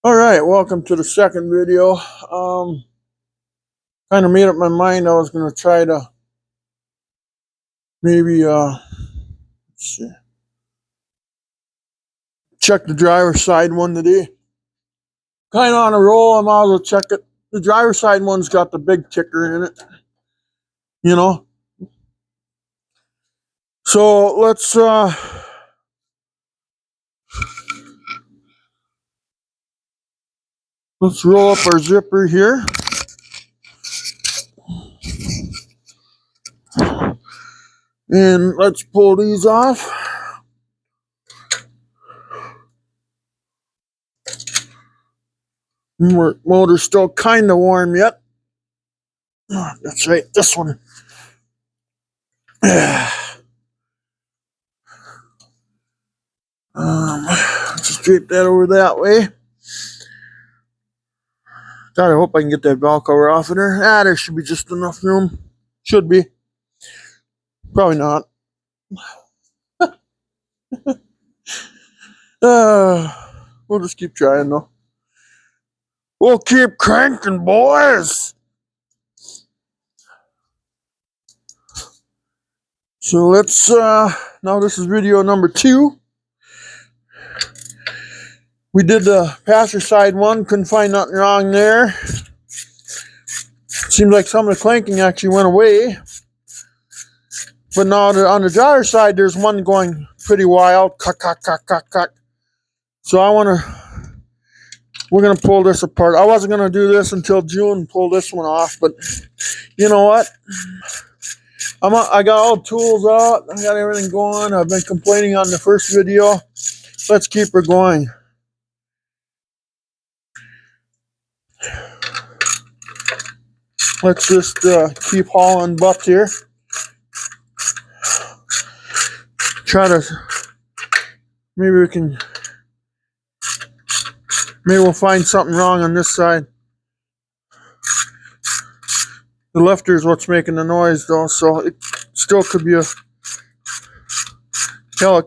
All right, welcome to the second video. Kind of made up my mind I was going to try to maybe let's see, check the driver's side one today. Kind of on a roll, I might as well check it. The driver's side one's got the big ticker in it, you know. So let's roll up our zipper here. And let's pull these off. Motor's still kind of warm yet. That's right, this one. Just drape that over that way. God, I hope I can get that valve cover off of there. There should be just enough room. Should be. Probably not. We'll just keep trying though. We'll keep cranking, boys. So let's now this is video number 2. We did the passenger side one, couldn't find nothing wrong there. Seems like some of the clanking actually went away. But now on the driver's side, there's one going pretty wild. Cuck. So we're going to pull this apart. I wasn't going to do this until June and pull this one off, but you know what? I got all the tools out. I got everything going. I've been complaining on the first video. Let's keep her going. Let's just keep hauling butt here. Try to, maybe we'll find something wrong on this side. The lifter is what's making the noise though, so it still could be it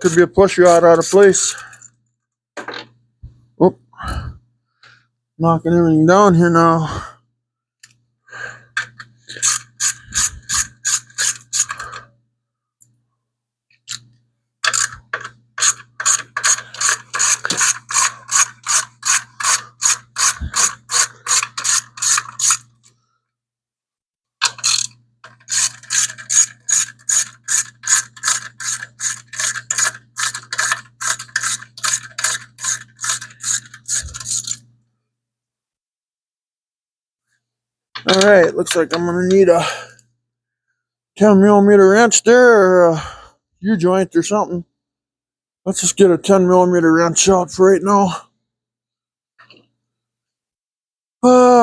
could be a push rod out of place. Oh, knocking everything down here now. Alright, looks like I'm going to need a 10mm wrench there, or a U-joint or something. Let's just get a 10mm wrench out for right now.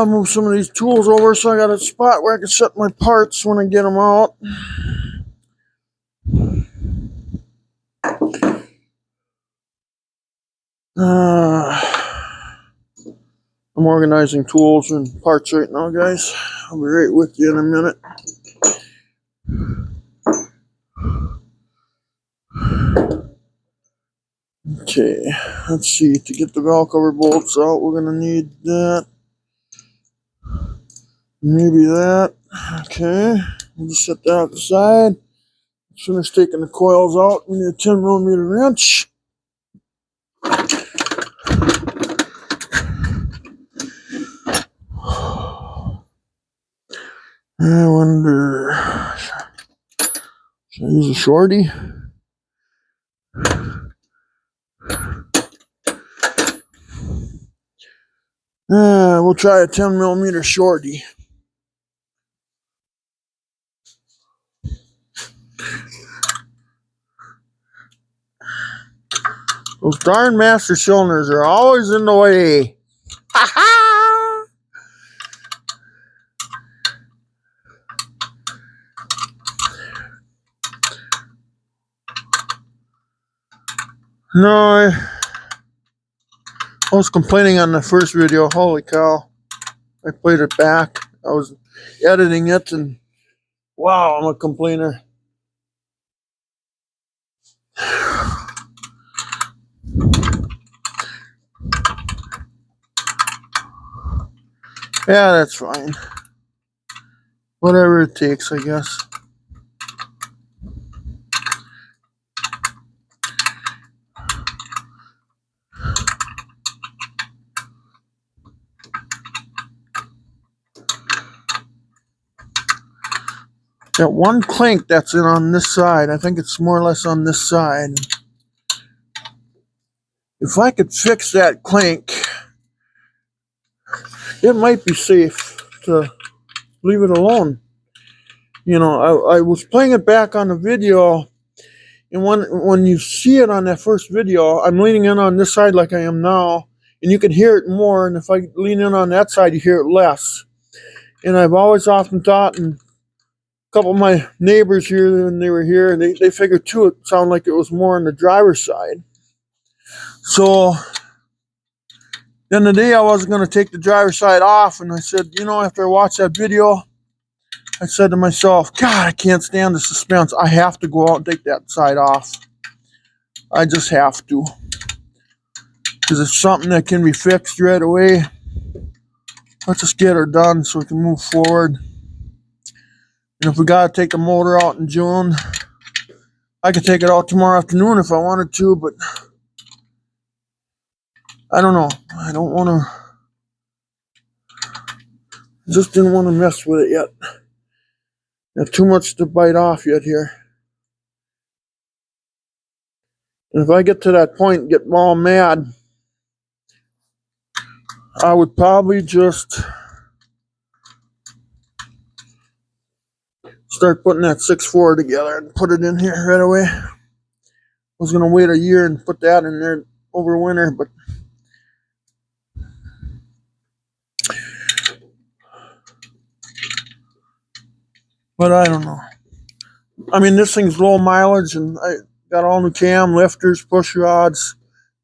Move some of these tools over so I got a spot where I can set my parts when I get them out. I'm organizing tools and parts right now, guys. I'll be right with you in a minute. Okay, let's see. To get the valve cover bolts out, we're going to need that. Maybe that. Okay, we'll just set that aside. Let's finish taking the coils out. We need a 10mm wrench. I wonder, should I use a shorty? We'll try a 10mm shorty. Those darn master cylinders are always in the way. Ha ha! No, I was complaining on the first video. Holy cow. I played it back. I was editing it and wow, I'm a complainer. Yeah, that's fine. Whatever it takes, I guess. That one clink that's in on this side, I think it's more or less on this side. If I could fix that clink, it might be safe to leave it alone. You know, I was playing it back on the video, and when you see it on that first video, I'm leaning in on this side like I am now, and you can hear it more, and if I lean in on that side, you hear it less. And I've always often thought, and a couple of my neighbors here, when they were here, and they figured too, it sounded like it was more on the driver's side. So then the day I was going to take the driver's side off, and I said, you know, after I watched that video, I said to myself, God, I can't stand the suspense. I have to go out and take that side off. I just have to. Because it's something that can be fixed right away. Let's just get her done so we can move forward. And if we got to take the motor out in June, I could take it out tomorrow afternoon if I wanted to, but I don't know. I don't want to. Just didn't want to mess with it yet. I have too much to bite off yet here. And if I get to that point and get all mad, I would probably just start putting that 6.4 together and put it in here right away. I was going to wait a year and put that in there over winter, but I don't know. I mean, this thing's low mileage, and I got all new cam, lifters, push rods.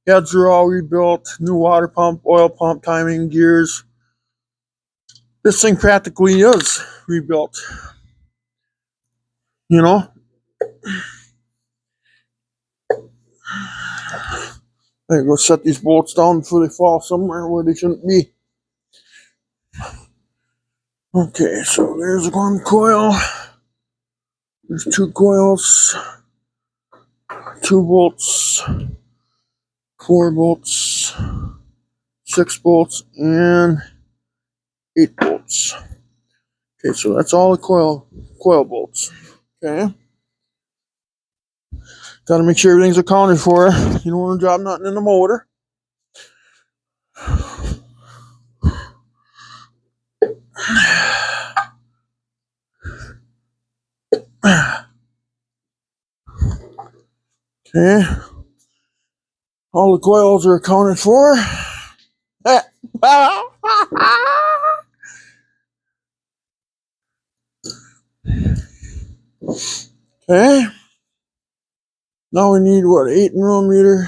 Heads are all rebuilt, new water pump, oil pump, timing, gears. This thing practically is rebuilt. You know? I go set these bolts down before they fall somewhere where they shouldn't be. Okay, so there's one coil. There's 2 coils, 2 bolts, 4 bolts, 6 bolts, and 8 bolts. Okay, so that's all the coil bolts. Okay. Got to make sure everything's accounted for. You don't want to drop nothing in the motor. Okay. All the coils are accounted for. Okay. Now we need what, 8mm.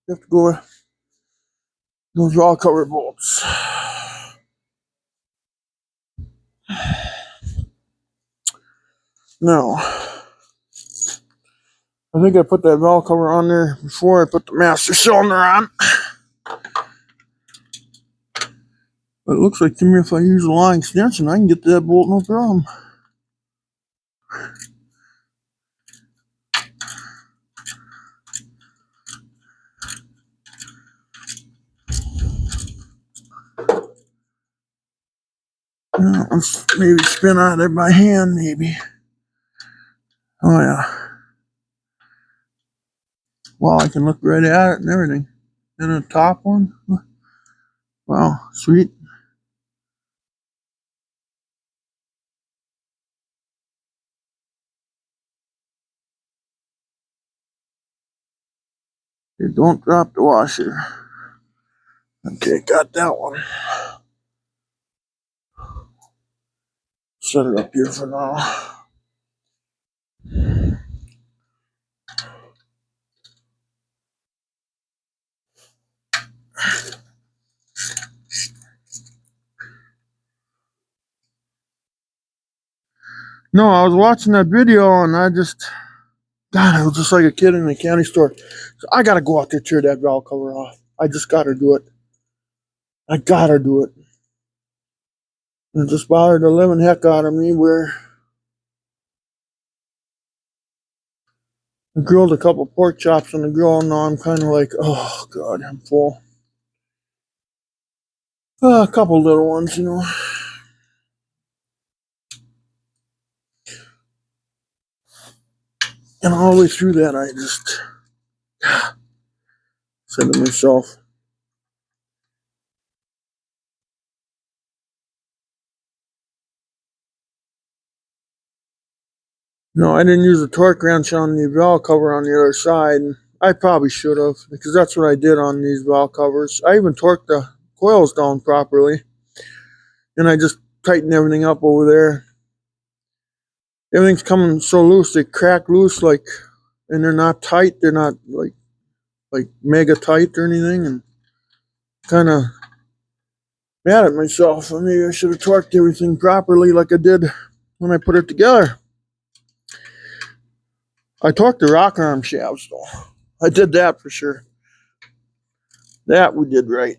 You have to go with those raw cover bolts. Now, I think I put that valve cover on there before I put the master cylinder on. But it looks like to me if I use a long extension, I can get to that bolt no problem. Let's maybe spin out there by hand, maybe. Oh yeah. Wow, I can look right at it and everything. And the top one. Wow, sweet. Okay, don't drop the washer. Okay, got that one. Set it up here for now. No, I was watching that video and I was just like a kid in a candy store. So I gotta go out there, tear that valve cover off. I just gotta do it. I gotta do it. It just bothered the living heck out of me where I grilled a couple pork chops on the grill, and now I'm kind of like, oh god, I'm full. A couple little ones, you know. And all the way through that, I just said to myself, no, I didn't use a torque wrench on the valve cover on the other side. And I probably should have, because that's what I did on these valve covers. I even torqued the coils down properly, and I just tightened everything up over there. Everything's coming so loose, they crack loose, like, and they're not tight. They're not like mega tight or anything, and kind of mad at myself. Maybe I should have torqued everything properly like I did when I put it together. I torqued the rocker arm shafts though. I did that for sure. That we did right.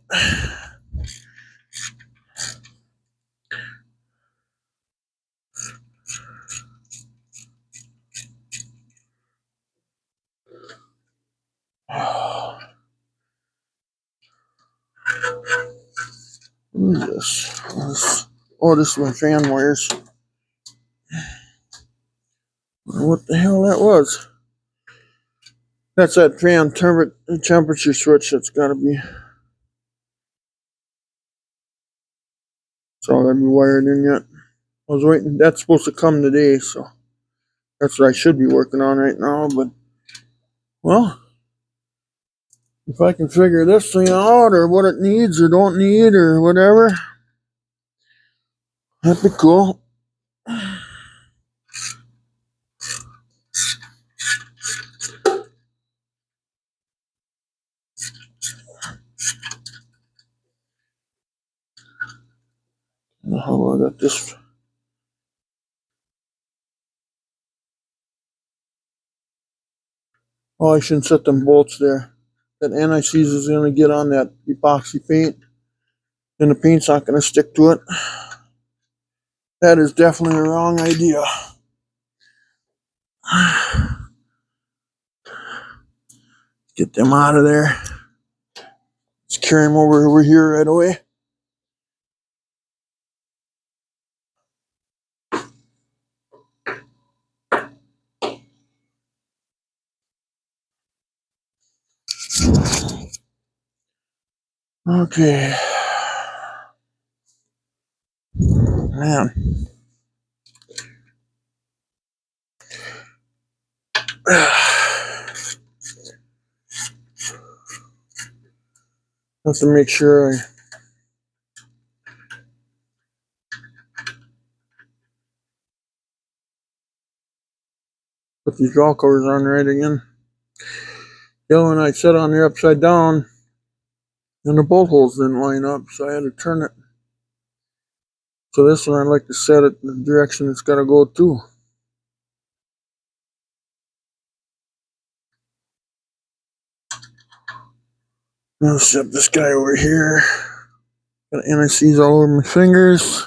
What is this? Oh, this is my fan wires. What the hell that was? That's that fan temperature switch that's got to be. It's all got to be wired in yet. I was waiting. That's supposed to come today, so that's what I should be working on right now. But, well, if I can figure this thing out or what it needs or don't need or whatever, that'd be cool. How I got this. Oh, I shouldn't set them bolts there. That anti-seize is going to get on that epoxy paint, and the paint's not going to stick to it. That is definitely a wrong idea. Get them out of there. Let's carry them over here right away. Okay. Man. Have to make sure I put these draw covers on right again. The other one I set on there upside down, and the bolt holes didn't line up, so I had to turn it. So this one I'd like to set it in the direction it's got to go to. I'll set this guy over here. Got anti-seize all over my fingers.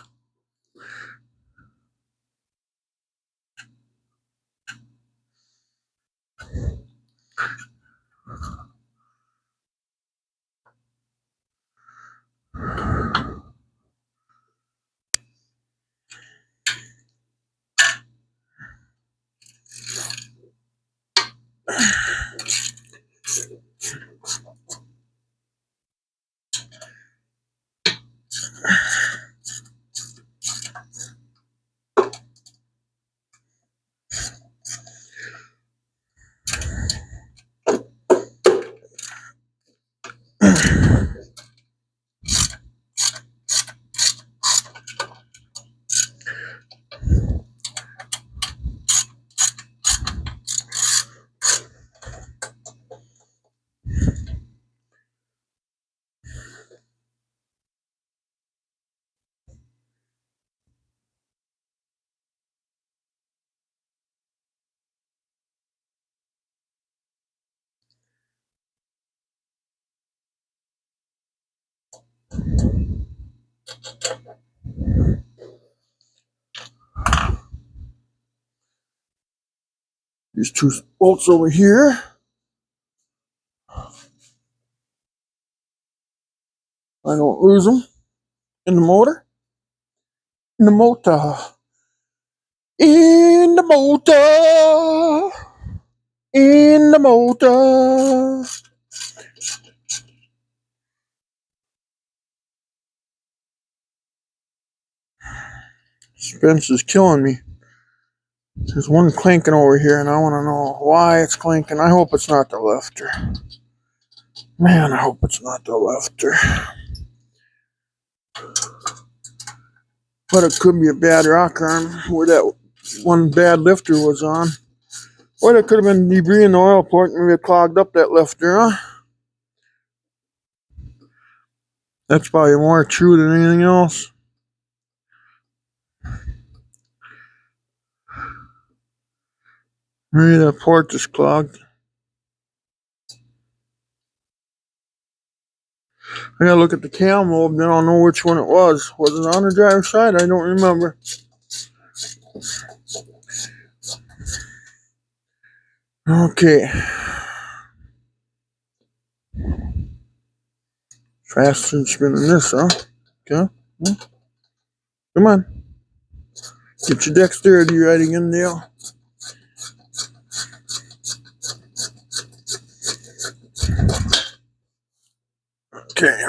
These two bolts over here. I don't lose them in the motor. In the motor. In the motor. In the motor. Spence is killing me. There's one clanking over here, and I want to know why it's clanking. I hope it's not the lifter. Man, I hope it's not the lifter. But it could be a bad rock arm where that one bad lifter was on. Or there could have been debris in the oil port and maybe it clogged up that lifter, huh? That's probably more true than anything else. Maybe that port is clogged. I gotta look at the cam lobe, then I'll know which one it was. Was it on the driver's side? I don't remember. Okay. Faster than spinning this, huh? Okay. Come on. Get your dexterity right again, Dale. Okay.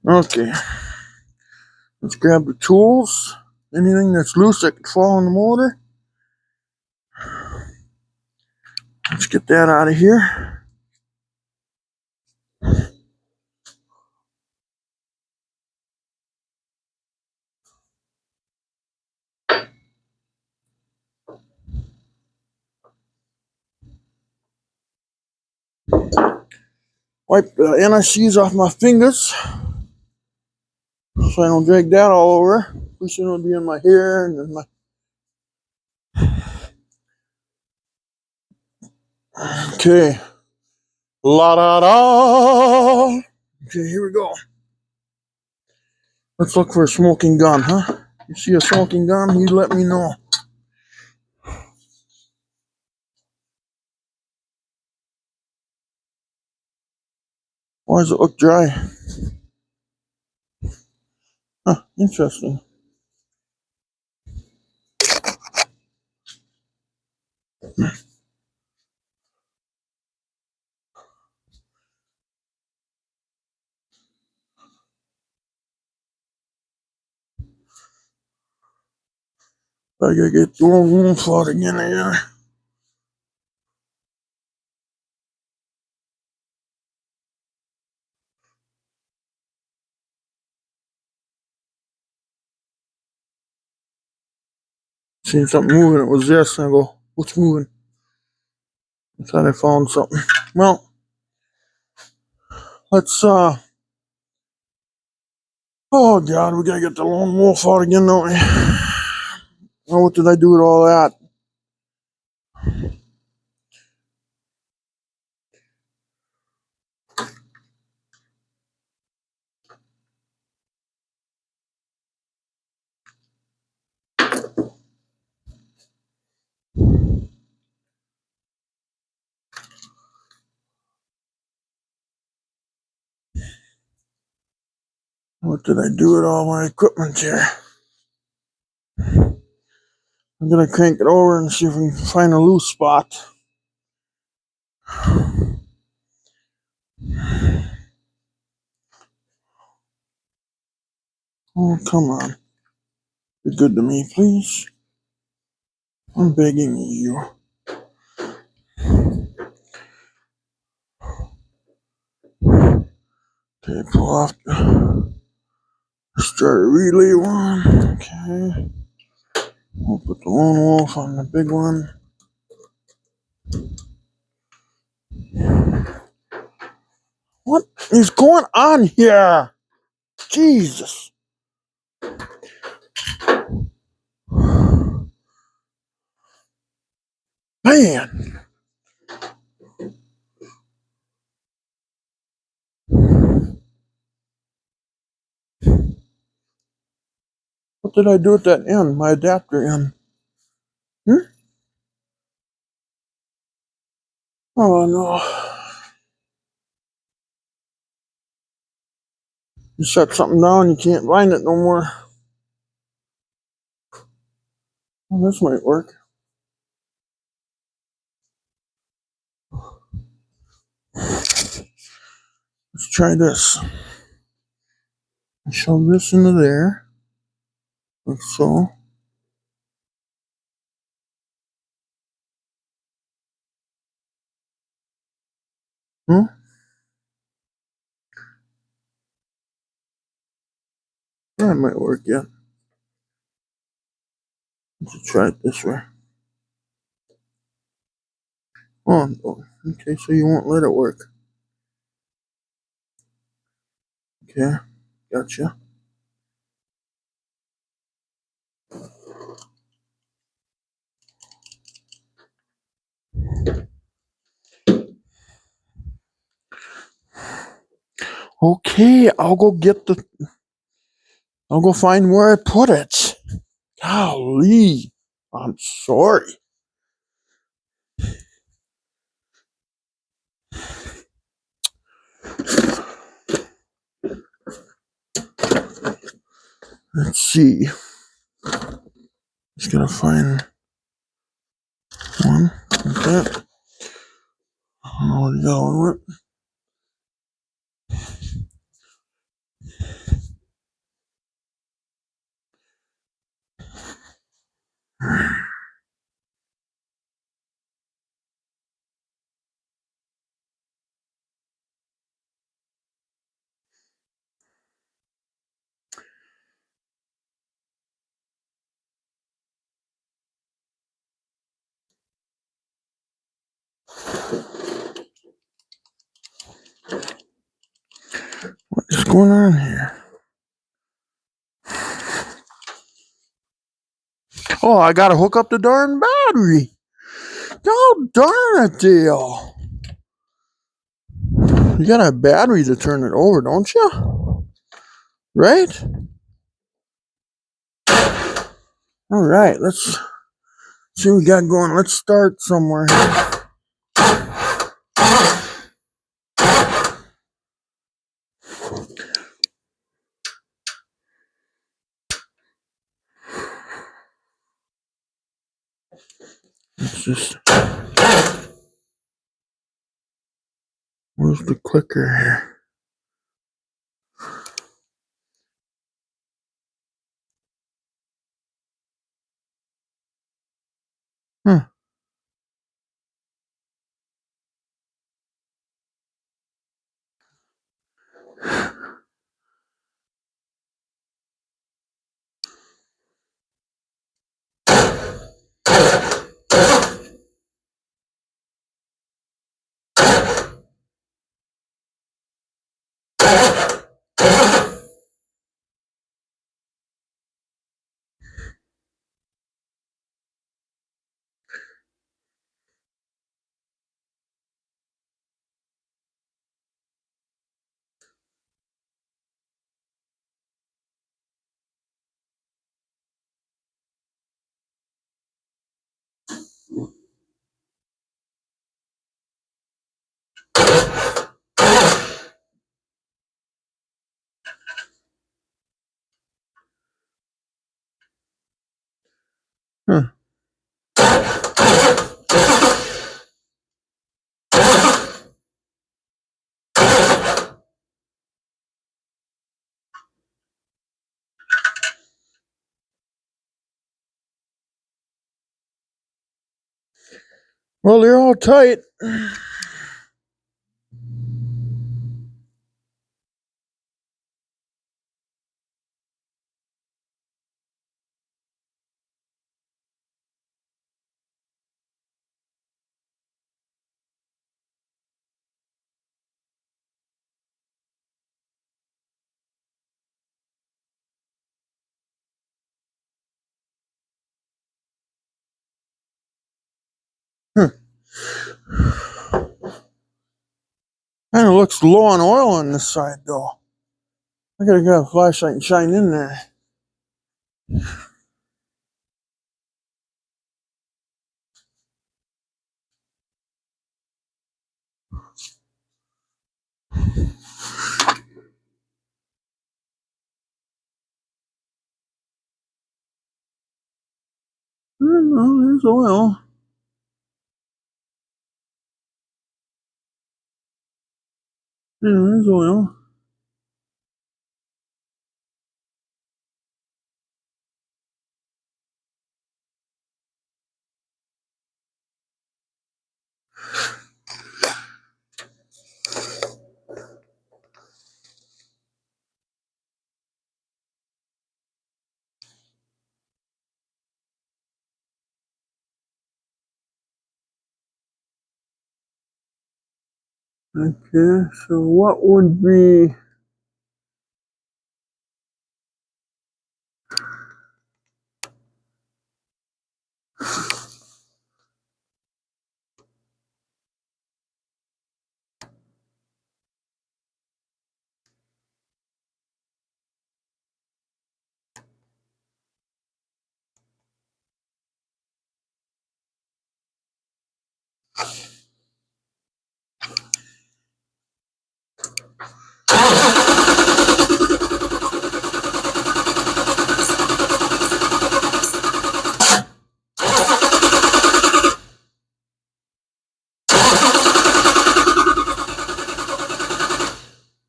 Okay. Let's grab the tools. Anything that's loose that could fall in the motor. Let's get that out of here. Wipe the NICs off my fingers so I don't drag that all over. Pretty soon it'll be in my hair and in my. Okay. La da da. Okay, here we go. Let's look for a smoking gun, huh? You see a smoking gun, you let me know. Why does it look dry? Huh, interesting. I gotta get the old room fought again here. Seen something moving, it was this, and I go, what's moving? I thought I found something. Well, let's, oh God, we gotta get the lone wolf out again, don't we? Well, what did I do with all that? What did I do with all my equipment here? I'm gonna crank it over and see if we can find a loose spot. Oh, come on. Be good to me, please. I'm begging you. Okay, pull off the starter relay one. Okay. We'll put the lone wolf on the big one. What is going on here? Jesus. Man. What did I do at that end? My adapter end. Oh no. You shut something down, you can't find it no more. Well, this might work. Let's try this. Shove this into there. Like so. Hmm? That might work, yeah. Let's try it this way. Oh, okay, so you won't let it work. Okay, gotcha. Okay, I'll go find where I put it. Golly, I'm sorry. Let's see. Just gotta find one like that. I don't know where the other one went. What is going on here? Oh, I gotta hook up the darn battery. Oh, darn it, Dale. You gotta have battery to turn it over, don't you? Right? Alright, let's see what we got going. Let's start somewhere. Let's just... Where's the clicker here? Huh. Huh. Well, they're all tight. Huh. Kind of looks low on oil on this side, though. I gotta get a flashlight and shine in there. Oh, there's oil. Yeah, there's oil. Okay, so what would be...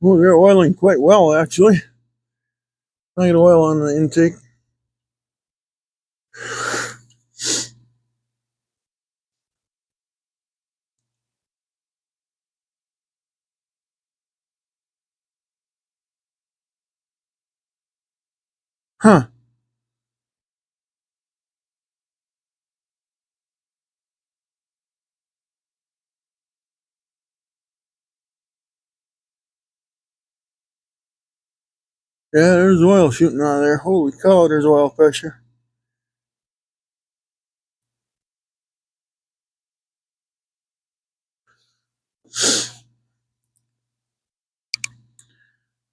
Oh, they're oiling quite well, actually. I get oil on the intake. Huh. Yeah, there's oil shooting out of there. Holy cow, there's oil pressure.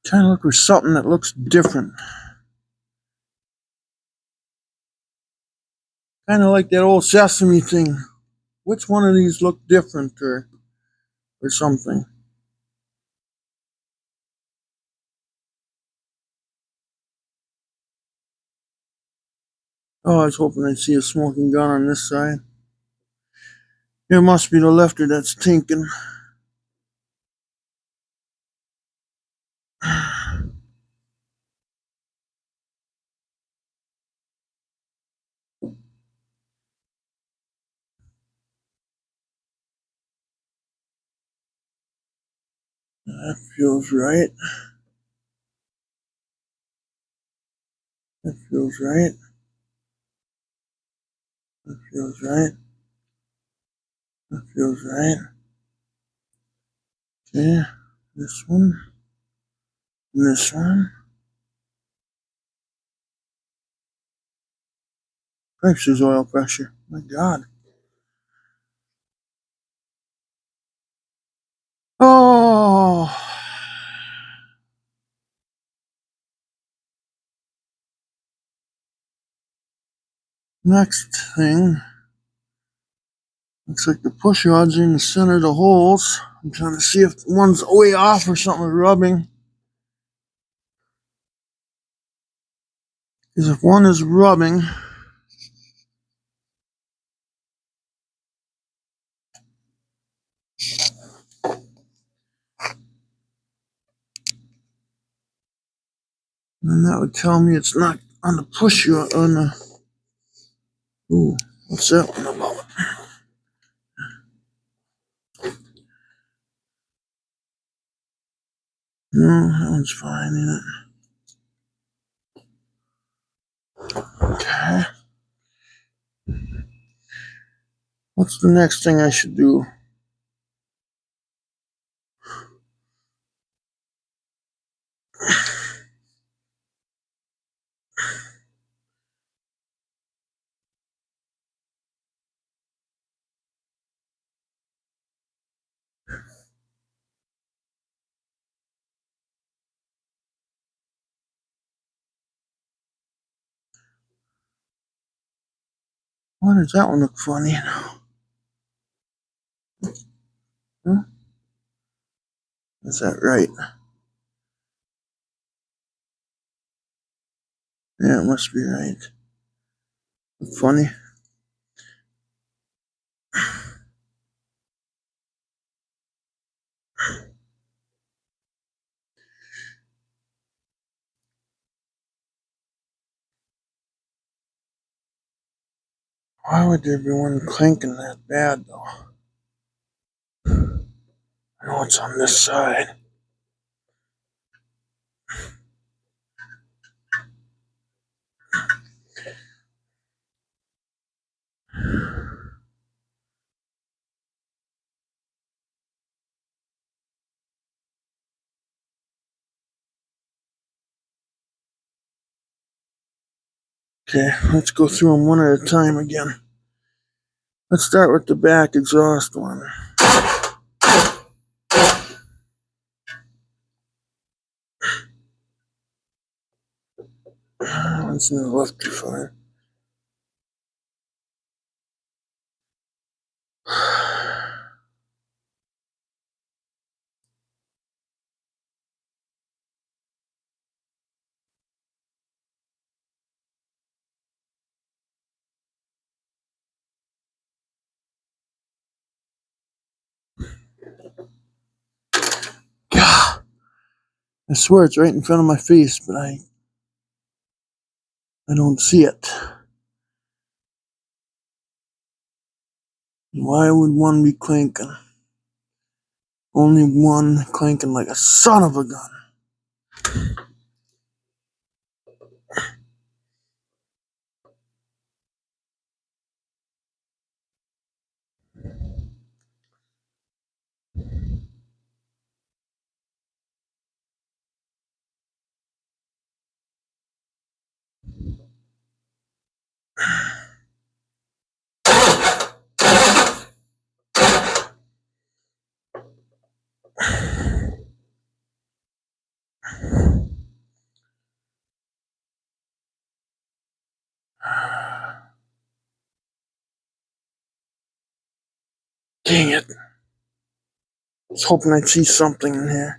Trying to look for something that looks different. Kind of like that old sesame thing. Which one of these look different or something? Oh, I was hoping I'd see a smoking gun on this side. It must be the lefter that's tinking. That feels right. That feels right. That feels right. That feels right. Okay, this one. And this one. There's oil pressure. My God. Oh. Next thing. Looks like the push rods are in the center of the holes. I'm trying to see if one's way off or something rubbing. Because if one is rubbing, then that would tell me it's not on the push rod. On the... Ooh, what's that one about? No, that one's fine, isn't it? Okay. What's the next thing I should do? Why does that one look funny? Huh? Is that right? Yeah, it must be right. Funny. Why would there be one clinking that bad, though? I know it's on this side. Okay, let's go through them one at a time again. Let's start with the back exhaust one. That's in the left fire. God, I swear it's right in front of my face, but I don't see it. Why would one be clanking? Only one clanking like a son of a gun. Dang it. I was hoping I'd see something in here.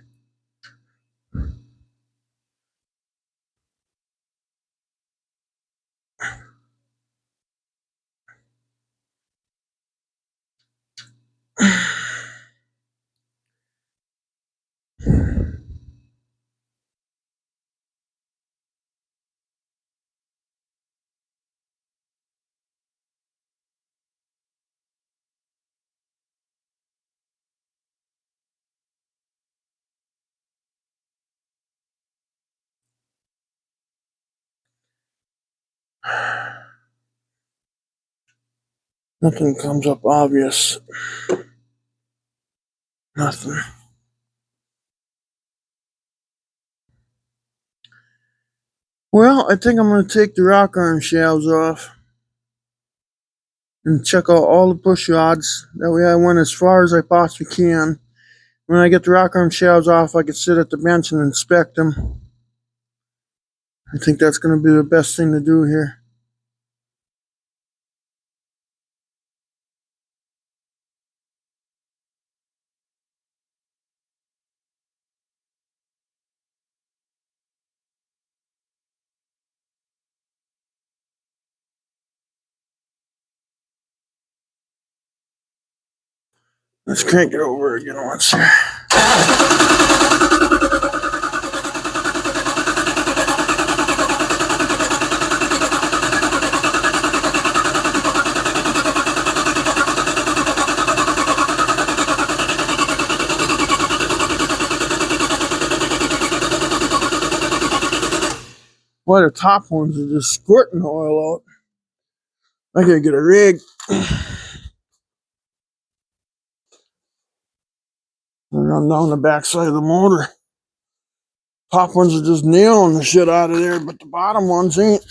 Nothing comes up obvious. Nothing. Well, I think I'm going to take the rock arm shafts off and check out all the push rods. That way I went as far as I possibly can. When I get the rock arm shafts off, I can sit at the bench and inspect them. I think that's going to be the best thing to do here. Let's crank it over again once here. Boy, the top ones are just squirting oil out. I gotta get a rig. And run down the backside of the motor. Top ones are just nailing the shit out of there, but the bottom ones ain't.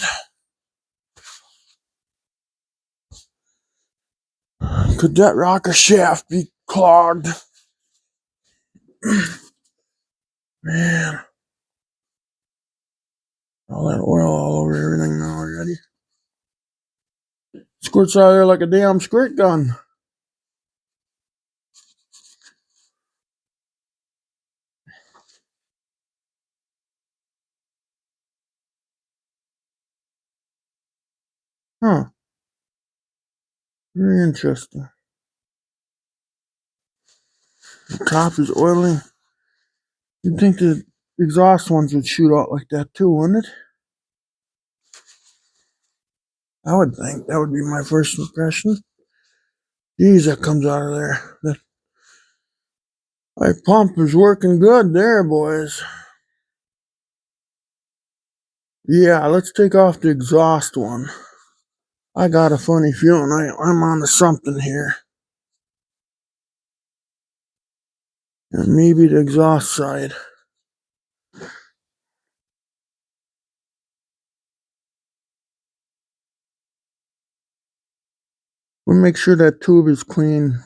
Could that rocker shaft be clogged? Man. All that oil all over everything now already. Squirts out of there like a damn squirt gun. Huh. Very interesting. The top is oily. You'd think the exhaust ones would shoot out like that too, wouldn't it? I would think. That would be my first impression. Geez, that comes out of there. That pump is working good there, boys. Yeah, let's take off the exhaust one. I got a funny feeling I'm onto something here. And maybe the exhaust side. We'll make sure that tube is clean.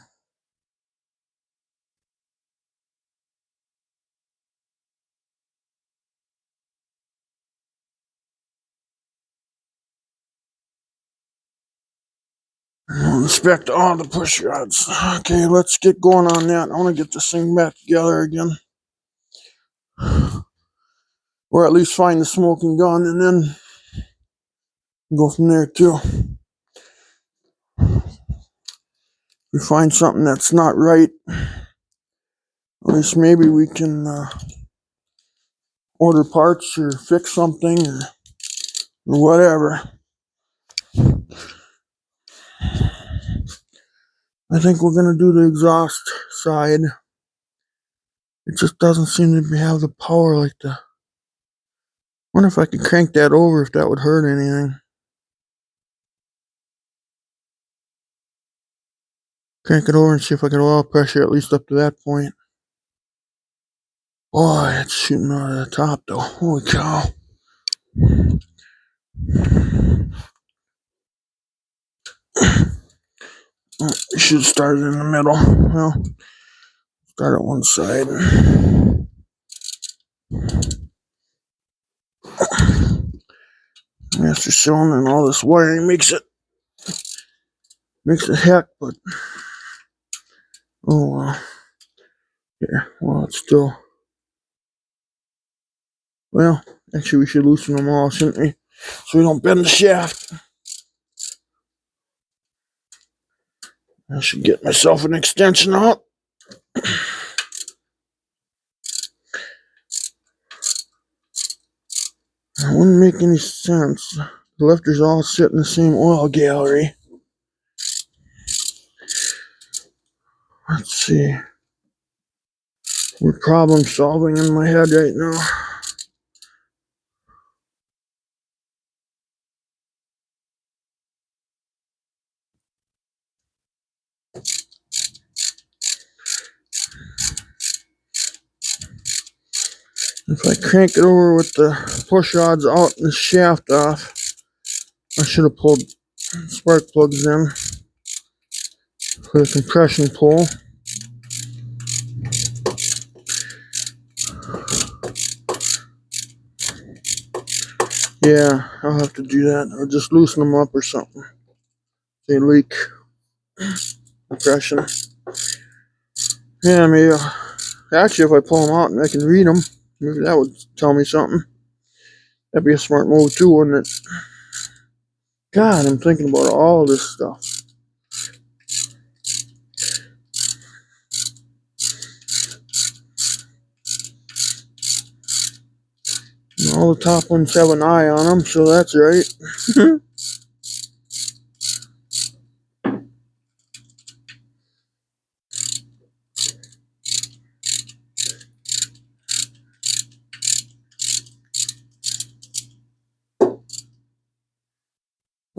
We'll inspect all the push rods. Okay, let's get going on that. I want to get this thing back together again. Or at least find the smoking gun and then go from there too. If we find something that's not right, at least maybe we can order parts or fix something or whatever. I think we're going to do the exhaust side. It just doesn't seem to have the power like the... Wonder if I could crank that over, if that would hurt anything. Crank it over and see if I can oil pressure at least up to that point. Boy, it's shooting out of the top though. Holy cow. You should start it in the middle. Well, start at one side. Master cylinder and all this wiring makes it heck, but oh well. Here, well, it's still... Well, actually we should loosen them all, shouldn't we? So we don't bend the shaft. I should get myself an extension out. It wouldn't make any sense. The lifters all sit in the same oil gallery. Let's see. We're problem solving in my head right now. If I crank it over with the push rods out and the shaft off, I should have pulled spark plugs in for the compression pull. Yeah, I'll have to do that, or just loosen them up or something. They leak compression. Yeah, maybe. Actually, if I pull them out and I can read them, maybe that would tell me something. That'd be a smart move too, wouldn't it? God, I'm thinking about all this stuff. And all the top ones have an eye on them, so that's right.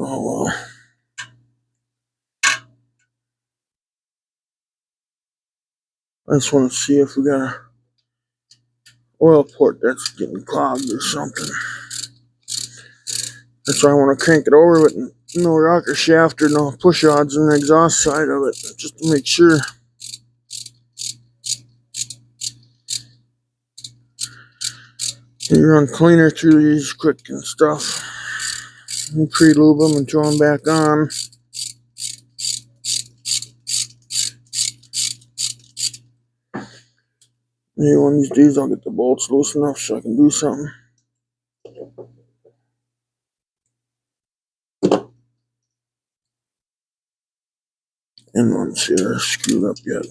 Oh well. I just want to see if we got a oil port that's getting clogged or something. That's why I want to crank it over with no rocker shaft or no push rods in the exhaust side of it, just to make sure. You run cleaner through these quick and stuff. You pre-lube them and throw them back on. Maybe one of these days I'll get the bolts loose enough so I can do something. And let's see, they're screwed up yet.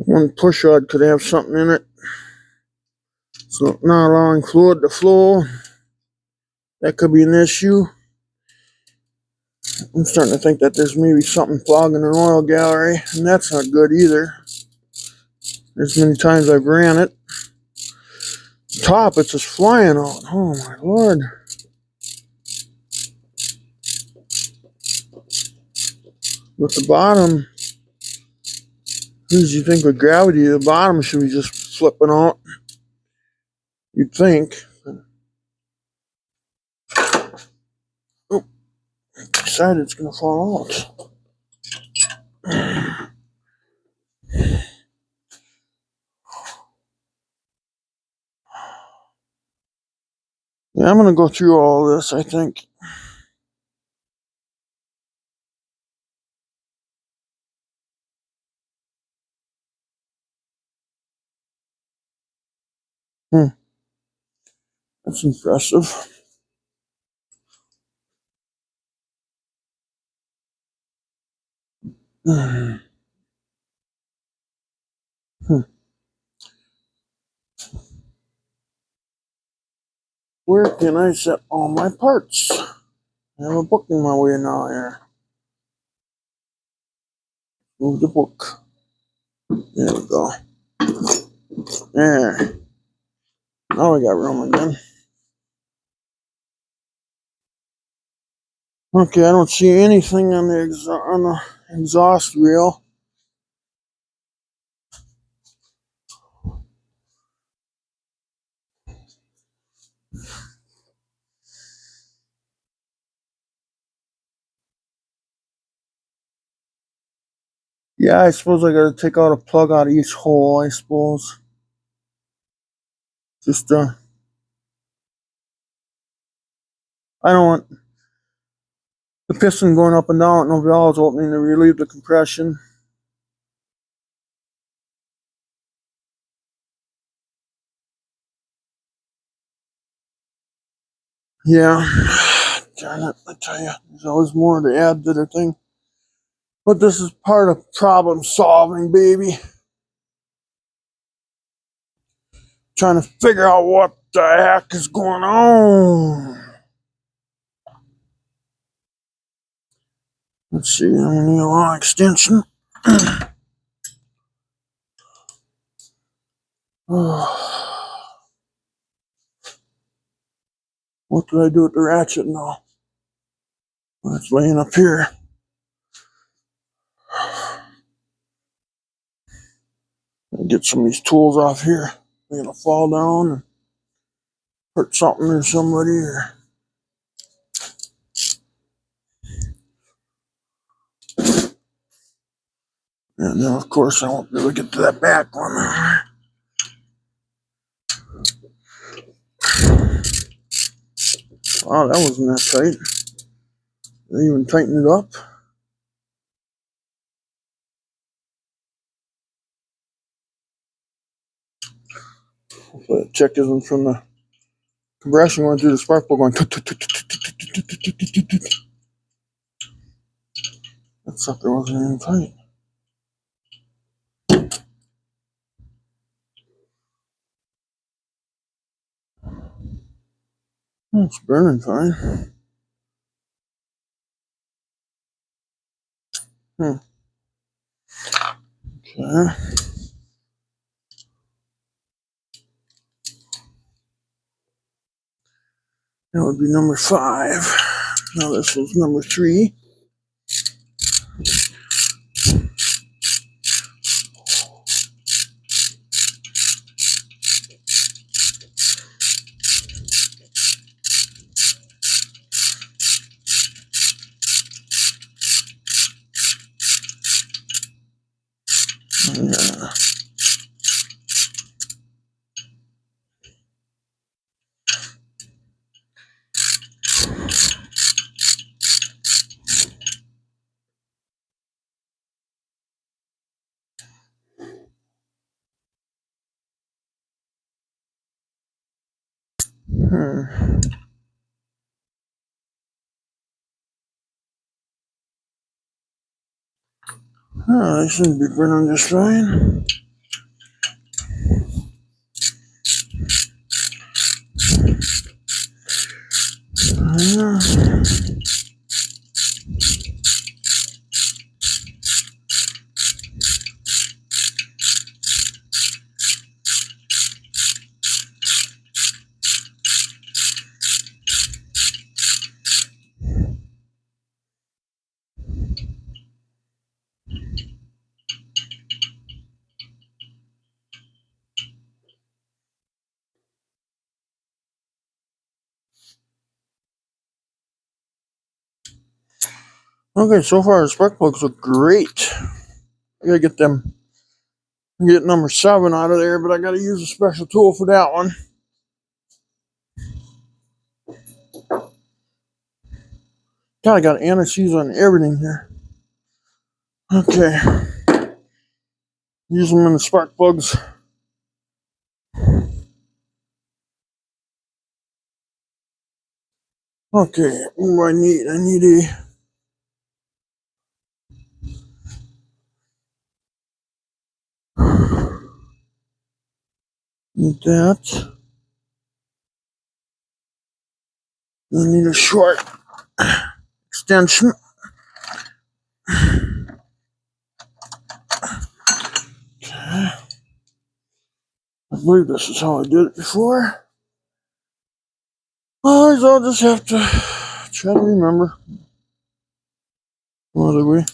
One push rod could have something in it, so not allowing fluid to flow. That could be an issue. I'm starting to think that there's maybe something clogging an oil gallery, and that's not good either. As many times I've ran it, top it's just flying out. Oh my lord! But the bottom, as you think with gravity, the bottom should be just flipping out. You'd think. Oh, decided it's gonna fall out. Yeah, I'm gonna go through all this, I think. That's impressive. Where can I set all my parts? I have a book in my way now here. Move the book. There we go. There. Now we got room again. Okay, I don't see anything on the exhaust reel. Yeah, I suppose I gotta take out a plug out of each hole, I suppose. Just, I don't want the piston going up and down, no valves opening to relieve the compression. Yeah. Darn it, I tell you, there's always more to add to the thing. But this is part of problem solving, baby. Trying to figure out what the heck is going on. Let's see, I'm gonna need a long extension. What do I do with the ratchet now? Well, it's laying up here. Get some of these tools off here. They're gonna fall down and hurt something or somebody. And then, of course, I won't be able to get to that back one. Wow, that wasn't that tight. They even tightened it up. Hopefully the check isn't from the compression going through the spark plug going. That sucker wasn't even tight. It's burning fine. Okay. That would be number 5. Now this was number 3. Yeah. Oh, they should be burning just fine. Yeah. Okay, so far the spark plugs look great. I gotta get number 7 out of there, but I gotta use a special tool for that one. God, I got anti-seize on everything here. Okay. Use them in the spark plugs. Okay, what do I need? I need that. I need a short extension. Okay. I believe this is how I did it before. Otherwise, I'll just have to try to remember. What do we? I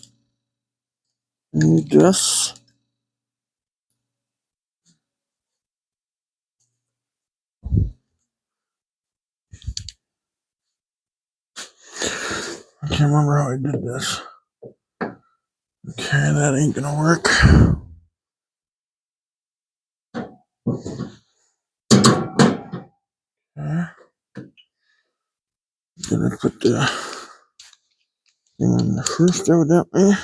need this. I can't remember how I did this. Okay, that ain't gonna work. Okay. Gonna put the thing on the first, evidently.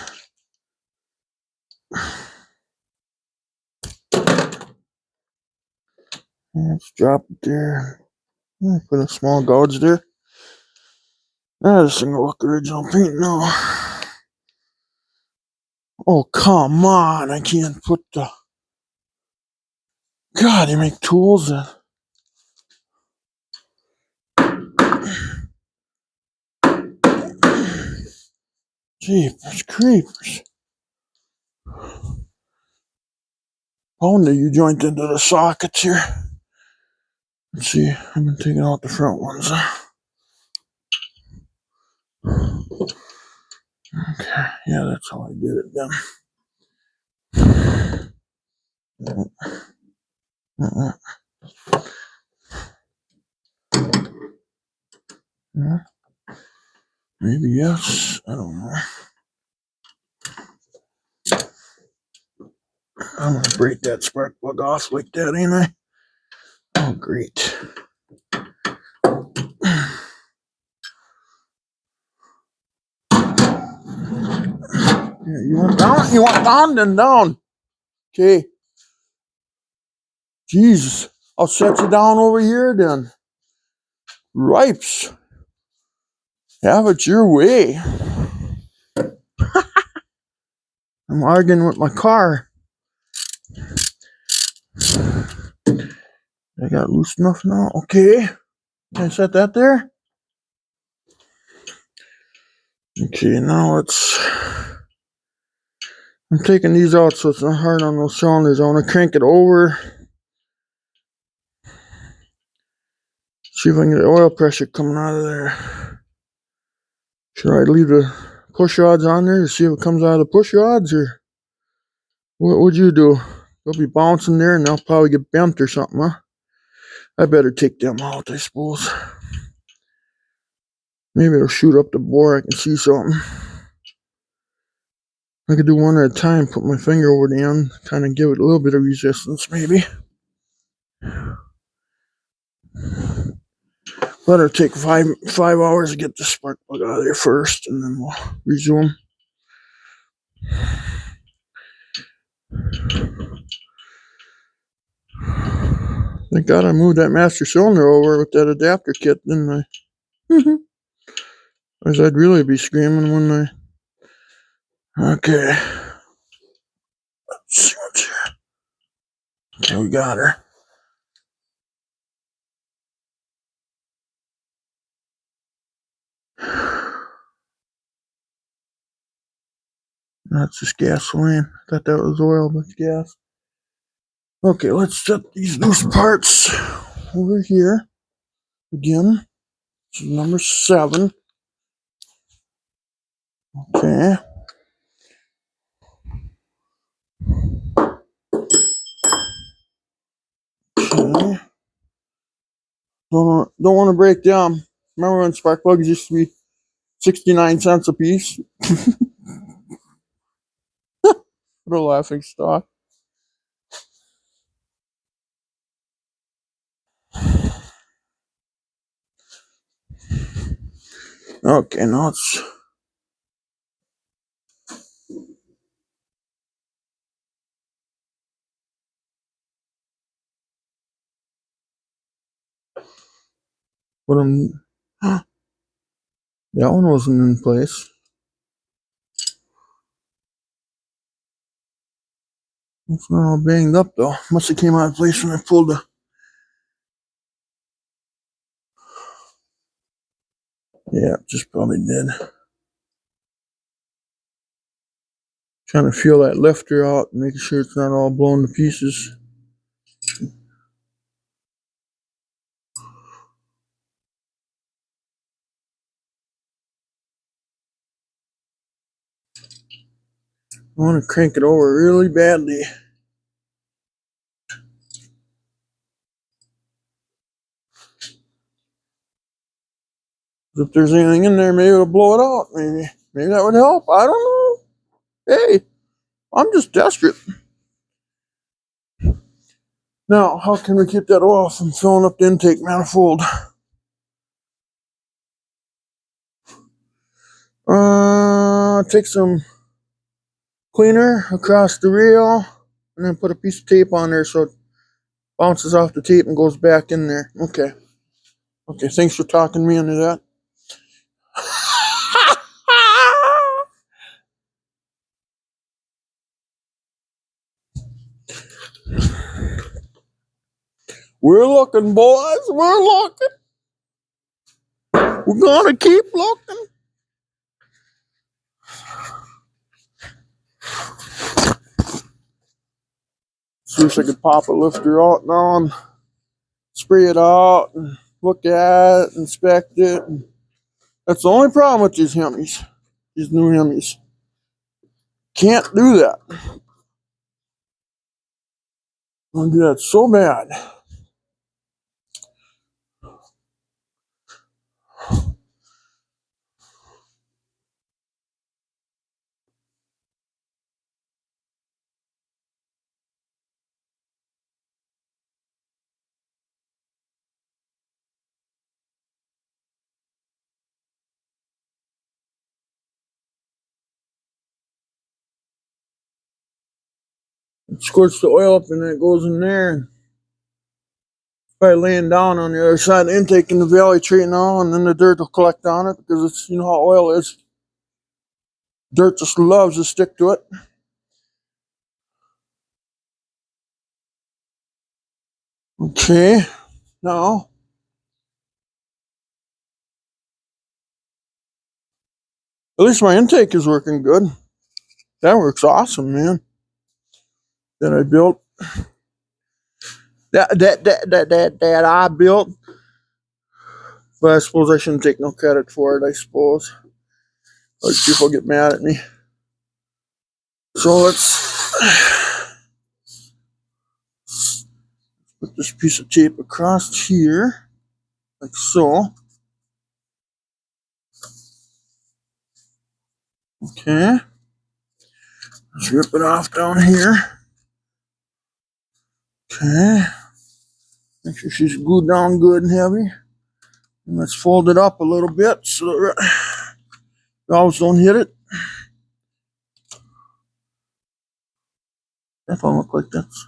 Let's drop it there. Put a small gouge there. This thing will look original paint now. Oh, come on. I can't put the... God, you make tools that... Jeepers creepers. Pound the U-joint into the sockets here. Let's see. I've been taking out the front ones. Okay. Yeah, that's how I did it then. Yeah. Maybe yes. I don't know. I'm gonna break that spark plug off like that, ain't I? Oh, great. Yeah, you want down? You want down? Then down. Okay. Jesus. I'll set you down over here then. Ripes. Have it your way. I'm arguing with my car. I got loose enough now. Okay. Can I set that there? Okay, now I'm taking these out so it's not hard on those cylinders. I want to crank it over. See if I can get the oil pressure coming out of there. Should I leave the push rods on there to see if it comes out of the push rods, or what would you do? They'll be bouncing there and they'll probably get bent or something, huh? I better take them out, I suppose. Maybe it'll shoot up the bore. I can see something. I could do one at a time, put my finger over the end, kind of give it a little bit of resistance, maybe. Let her take five hours to get the spark plug out of there first, and then we'll resume. Thank God I moved that master cylinder over with that adapter kit, didn't I? Otherwise I'd really be screaming, wouldn't I? Okay. Let's see what's here. Okay, we got her. That's just gasoline. I thought that was oil, but it's gas. Okay, let's set these loose parts over here. Again, this is number 7. Okay. Okay. Don't want to break down. Remember when spark plugs used to be 69 cents a piece? What a laughing stock. Okay, now let's put them. That one wasn't in place. It's not all banged up though. Must have came out of place when I pulled the. Yeah, just probably did. Trying to feel that lifter out and making sure it's not all blown to pieces. I want to crank it over really badly. If there's anything in there, maybe it'll blow it out. Maybe that would help. I don't know. Hey, I'm just desperate. Now, how can we keep that oil from filling up the intake manifold? Take some cleaner across the reel and then put a piece of tape on there so it bounces off the tape and goes back in there. Okay. Okay, thanks for talking me into that. We're looking, boys. We're looking. We're gonna keep looking. See if I could pop a lifter out now and spray it out and look at it, inspect it. That's the only problem with these Hemis, these new Hemis. Can't do that. I want to do that so bad. It squirts the oil up and then it goes in there. And probably laying down on the other side of the intake in the valley tree now, and then the dirt will collect on it because it's, you know how oil is. Dirt just loves to stick to it. Okay, now at least my intake is working good. That works awesome, man. That I built. That I built. But I suppose I shouldn't take no credit for it, I suppose. Like people get mad at me. So let's put this piece of tape across here, like so. Okay. Let's rip it off down here. Okay. Make sure she's glued down good and heavy. And let's fold it up a little bit so that valves don't hit it. That don't look like that's.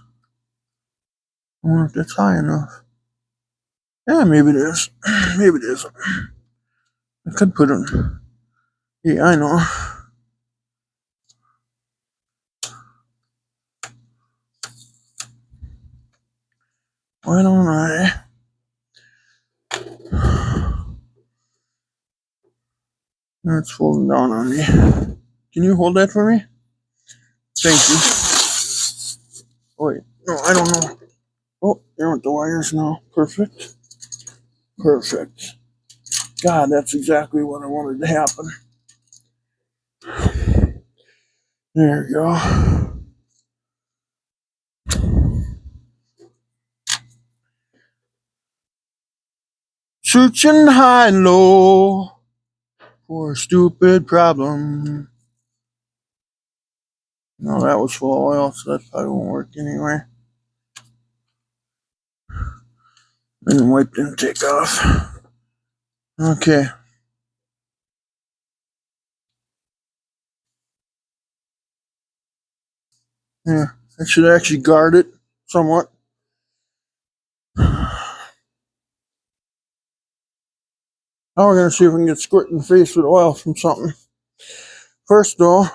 I wonder if that's high enough. Yeah, maybe it is. Maybe it isn't. I could put it. Yeah, I know. Why don't I? It's folding down on me. Can you hold that for me? Thank you. Oh, wait, no, I don't know. Oh, there went the wires now. Perfect. Perfect. God, that's exactly what I wanted to happen. There you go. Searching high and low for a stupid problem. No, that was full of oil, so that probably won't work anyway. And wipe didn't take off. Okay. Yeah, that should actually guard it somewhat. Now we're going to see if we can get squirted in the face with oil from something. First, though,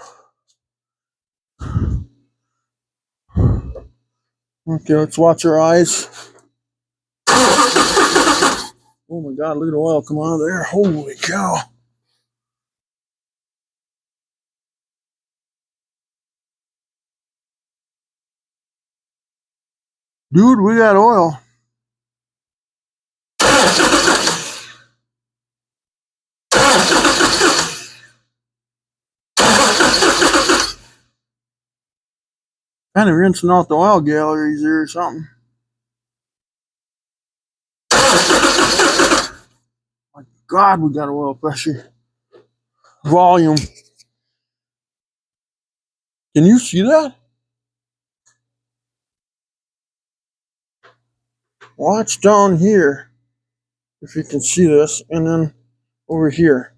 okay, let's watch our eyes. Oh my God, look at the oil come out of there. Holy cow. Dude, we got oil. Kind of rinsing out the oil galleries there or something. My God, we got oil pressure. Volume. Can you see that? Watch down here, if you can see this, and then over here.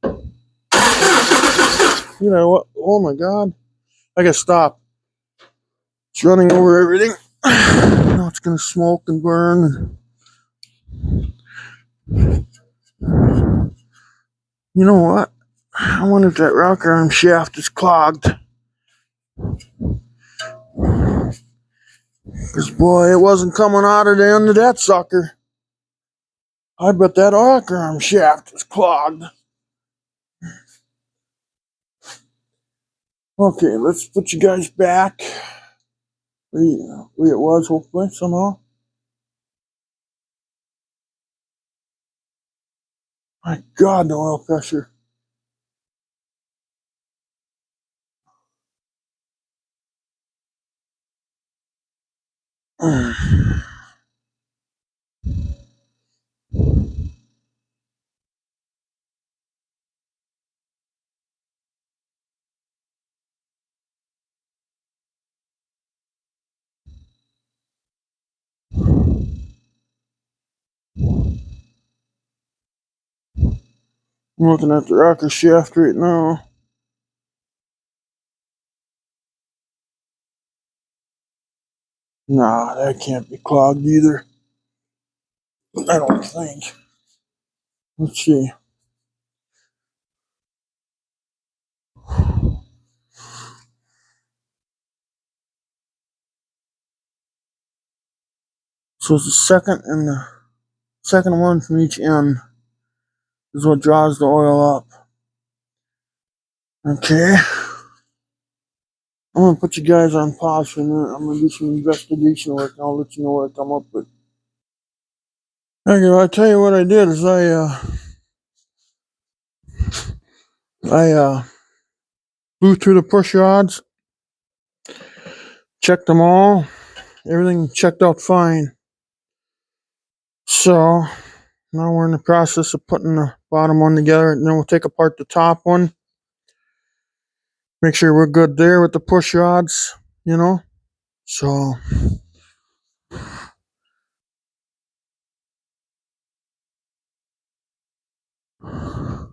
You know what? Oh my God. I gotta stop. It's running over everything. Now it's gonna smoke and burn. You know what? I wonder if that rocker arm shaft is clogged. Because, boy, it wasn't coming out of the end of that sucker. I bet that rocker arm shaft is clogged. Okay, let's put you guys back where it was, hopefully, somehow. My God, the oil pressure. I'm looking at the rocker shaft right now. Nah, that can't be clogged either. I don't think. Let's see. So it's the second one from each end is what draws the oil up. Okay. I'm gonna put you guys on pause for a minute. I'm gonna do some investigation work and I'll let you know what I come up with. Okay, I'll tell you what I did is I blew through the push rods, checked them all, everything checked out fine. So now we're in the process of putting the bottom one together, and then we'll take apart the top one, make sure we're good there with the push rods, you know. So I'll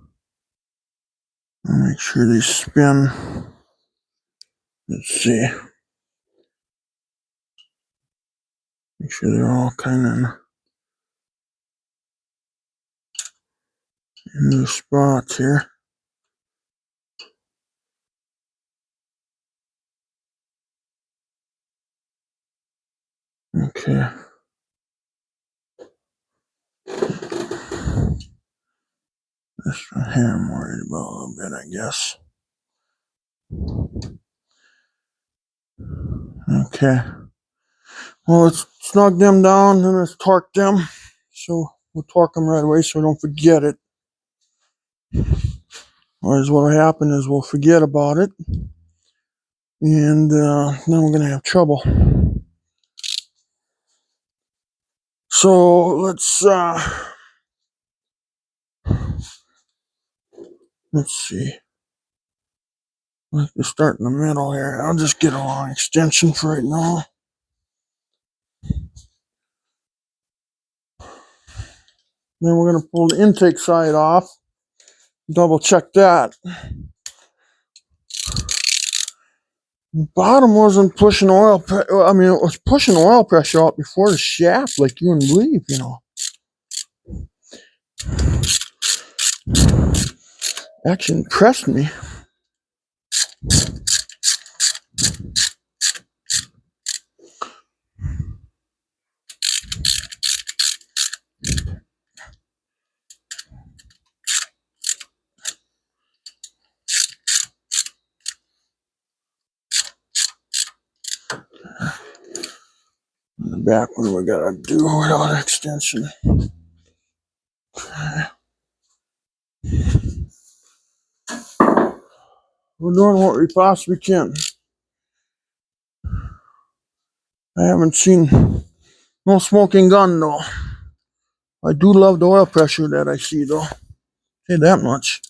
make sure they spin. Let's see. Make sure they're all kind of in the spots here. Okay. This one here I'm worried about a little bit, I guess. Okay. Well, let's snug them down and let's torque them. So we'll torque them right away so we don't forget it. Otherwise, what will happen is we'll forget about it. And then we're going to have trouble. So let's see. Let's start in the middle here. I'll just get a long extension for right now. Then we're going to pull the intake side off. Double check that. The bottom wasn't pushing oil. I mean, it was pushing oil pressure out before the shaft, like you wouldn't believe, you know. Actually impressed me. In the back, what do we gotta do without extension? We're doing what we possibly can. I haven't seen no smoking gun though. I do love the oil pressure that I see though. Say that much.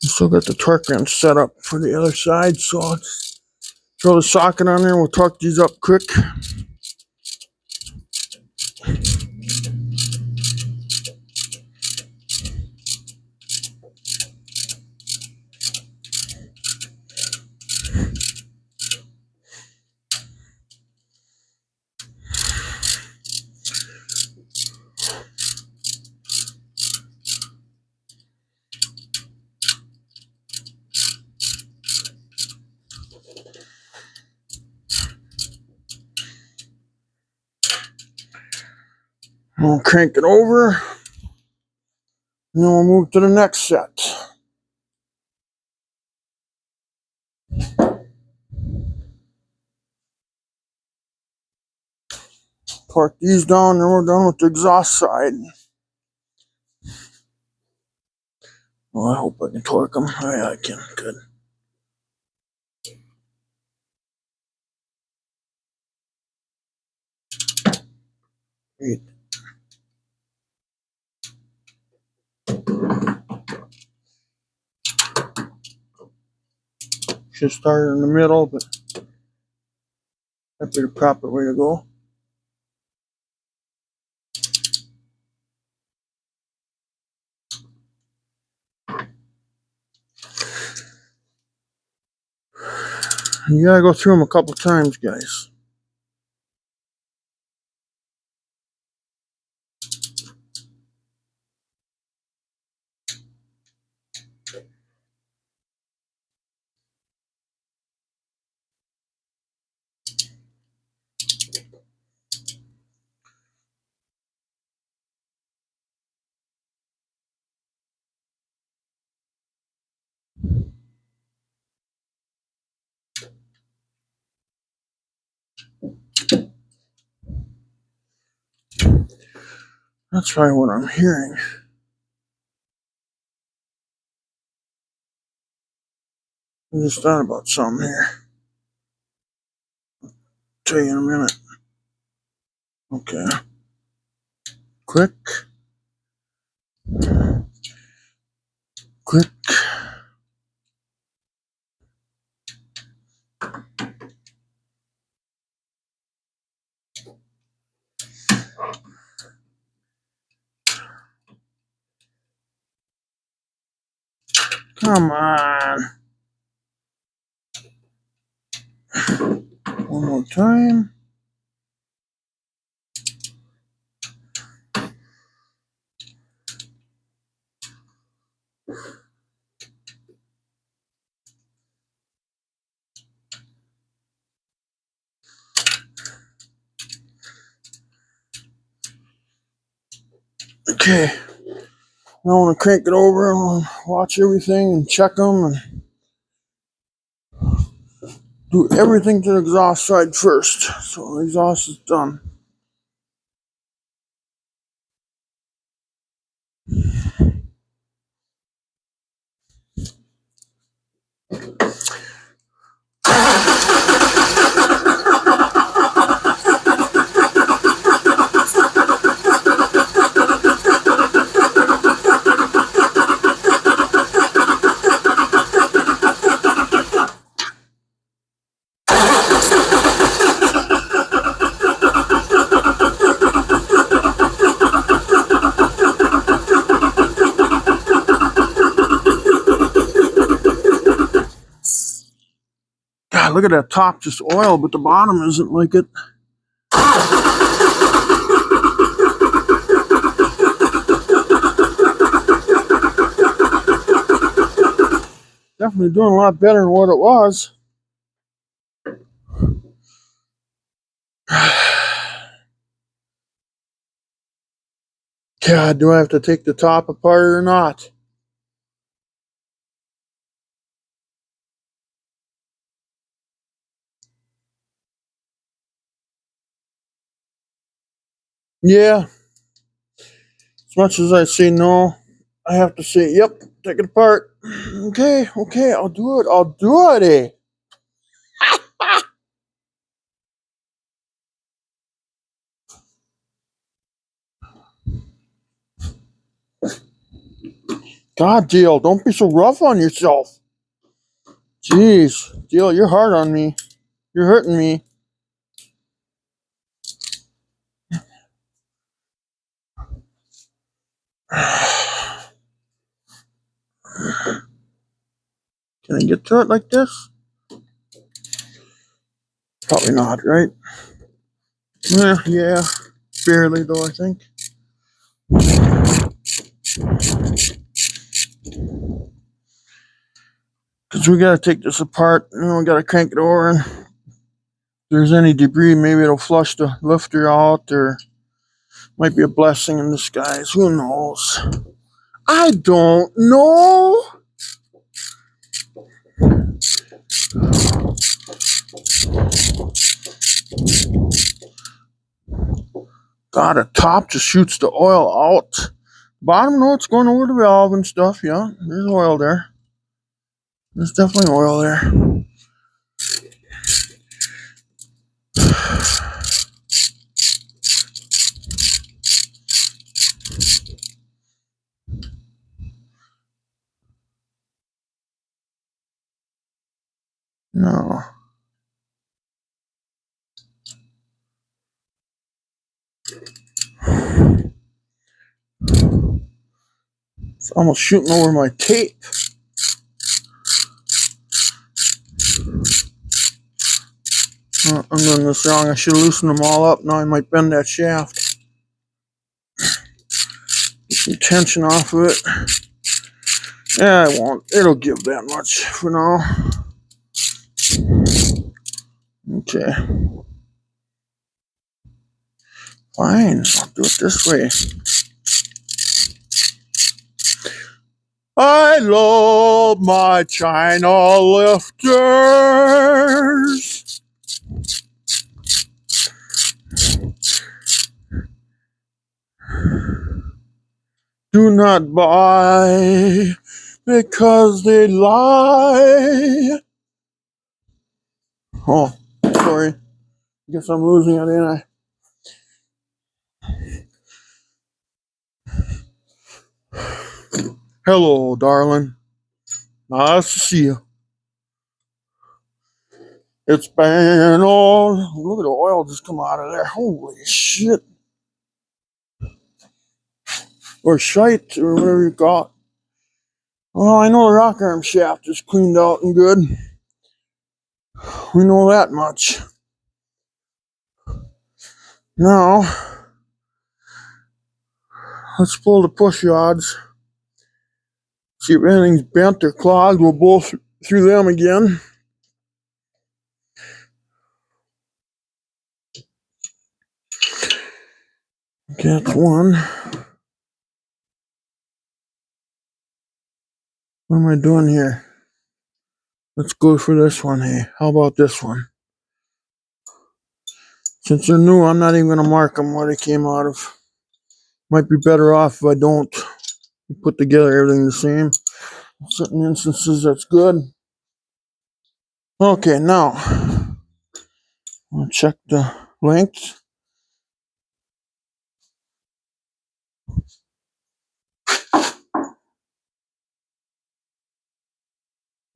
Still got the torque wrench set up for the other side, so I'll just throw the socket on there and we'll torque these up quick. We'll crank it over, and then we'll move to the next set. Torque these down, and we're done with the exhaust side. Well, I hope I can torque them. Oh, yeah, I can. Good. Great. Should start in the middle, but that'd be the proper way to go. You gotta go through them a couple times, guys. That's probably what I'm hearing. I just thought about something here. Tell you in a minute. Okay. Click. Click. Come on. One more time. Okay. Now I want to crank it over and watch everything and check them and do everything to the exhaust side first. So the exhaust is done. God, look at that top, just oil, but the bottom isn't like it. Definitely doing a lot better than what it was. God, do I have to take the top apart or not? Yeah. As much as I say no, I have to say, yep, take it apart. Okay, I'll do it. I'll do it, eh? God, Dale, don't be so rough on yourself. Jeez, Dale, you're hard on me. You're hurting me. Can I get to it like this? Probably not, right? Yeah, barely though, I think. Because we gotta take this apart, and we gotta crank it over, and if there's any debris, maybe it'll flush the lifter out, or might be a blessing in disguise. Who knows? I don't know. God, the top just shoots the oil out. Bottom, no, it's going over the valve and stuff. Yeah, there's oil there. There's definitely oil there. No. It's almost shooting over my tape. I'm doing this wrong. I should have loosened them all up. Now I might bend that shaft. Get some tension off of it. Yeah, I won't. It'll give that much for now. Okay. Fine. I'll do it this way. I love my China lifters. Do not buy because they lie. Oh, sorry. Guess I'm losing it, ain't I? Hello, darling. Nice to see you. It's been all. Look at the oil just come out of there. Holy shit. Or shite, or whatever you call it. Well, I know the rock arm shaft is cleaned out and good. We know that much. Now, let's pull the push rods. See if anything's bent or clogged. We'll blow through them again. Okay, that's one. What am I doing here? Let's go for this one, hey. How about this one? Since they're new, I'm not even going to mark them what they came out of. Might be better off if I don't put together everything the same. Certain instances, that's good. Okay, now, I'll check the length.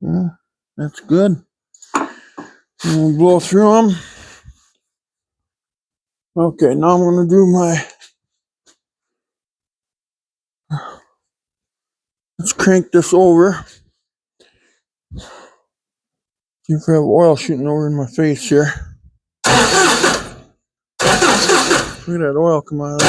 Yeah, that's good. And we'll blow through them. Okay, now I'm going to do my... Let's crank this over. See if I have oil shooting over in my face here. Look at that oil come out of there.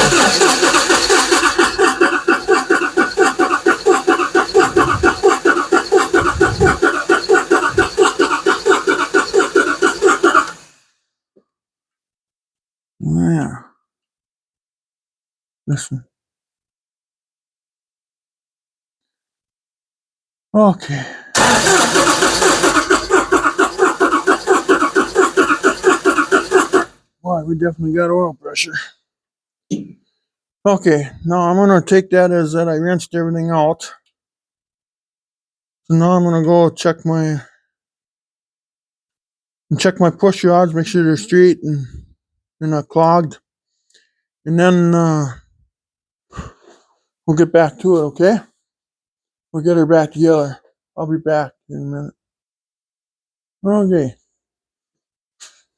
Yeah. Listen. Okay. Boy, we definitely got oil pressure. Okay, now I'm going to take that as that I rinsed everything out. So now I'm going to go check my push rods, make sure they're straight and they're not clogged. And then we'll get back to it, okay? We'll get her back together. I'll be back in a minute. Okay.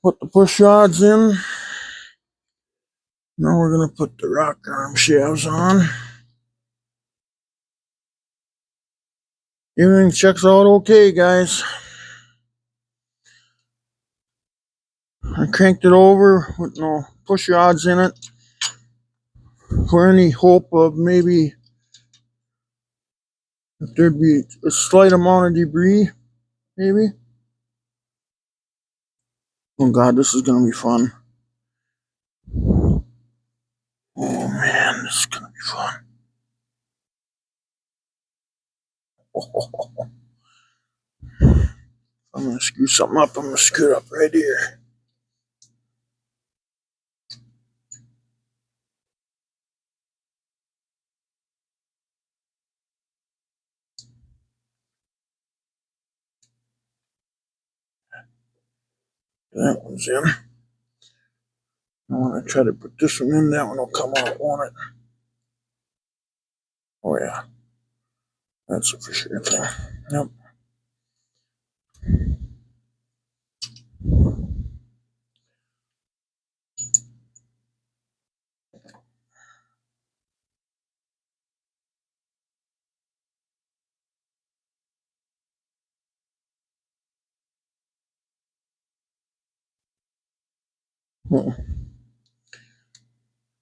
Put the push rods in. Now we're going to put the rock arm shafts on. Everything checks out okay, guys. I cranked it over with no push rods in it for any hope of maybe if there'd be a slight amount of debris, maybe. Oh God, this is gonna be fun. Oh man, this is gonna be fun. I'm gonna screw something up. I'm gonna screw it up right here. That one's in. I want to try to put this one in. That one will come out, won't it? Oh yeah, that's a for sure thing. Yep.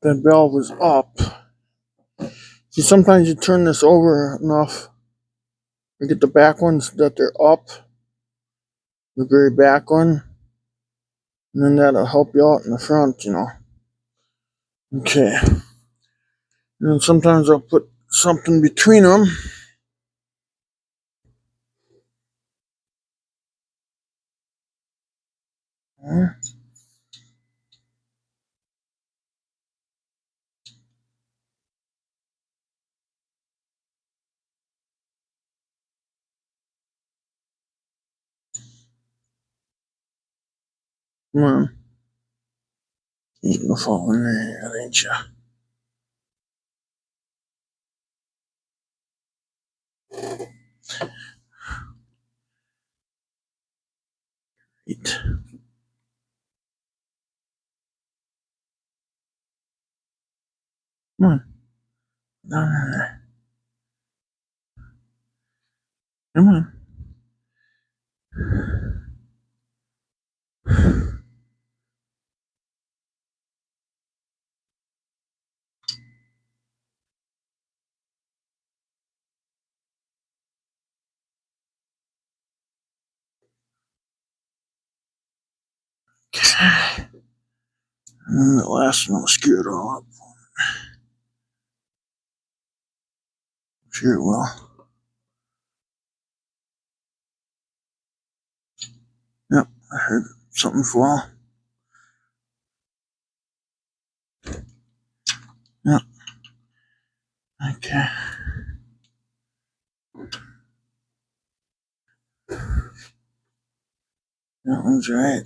That valve is up. See, sometimes you turn this over enough. You get the back ones that they're up, the very back one, and then that'll help you out in the front, you know. Okay. And then sometimes I'll put something between them. Come on. You ain't gonna fall in there, ain't ya? Right. Come on. Come on. Okay. And the last one will screw it all up. Sure it will. Yep, I heard something fall. Yep. Okay. That one's right.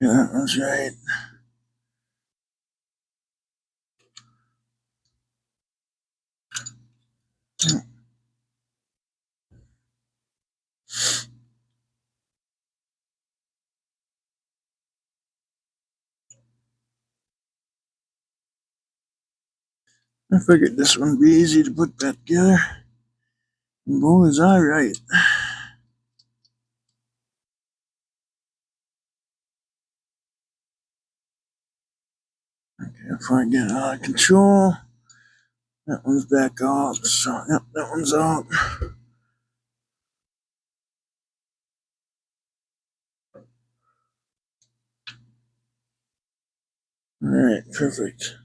Yeah, that one's right. I figured this one would be easy to put back together. And boy, was I right. Okay, if I get out of control, that one's back out. So, yep, that one's out. Alright, perfect.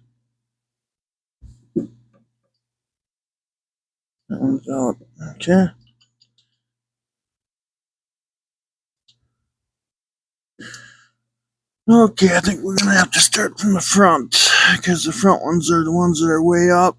That one's out. Okay. Okay, I think we're gonna have to start from the front because the front ones are the ones that are way up.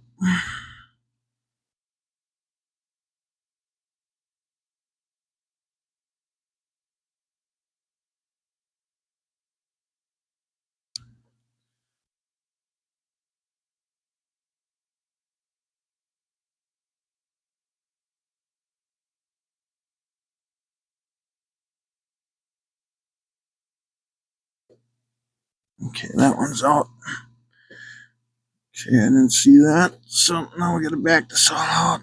Okay, that one's out. Okay, I didn't see that. So now we gotta back this all out.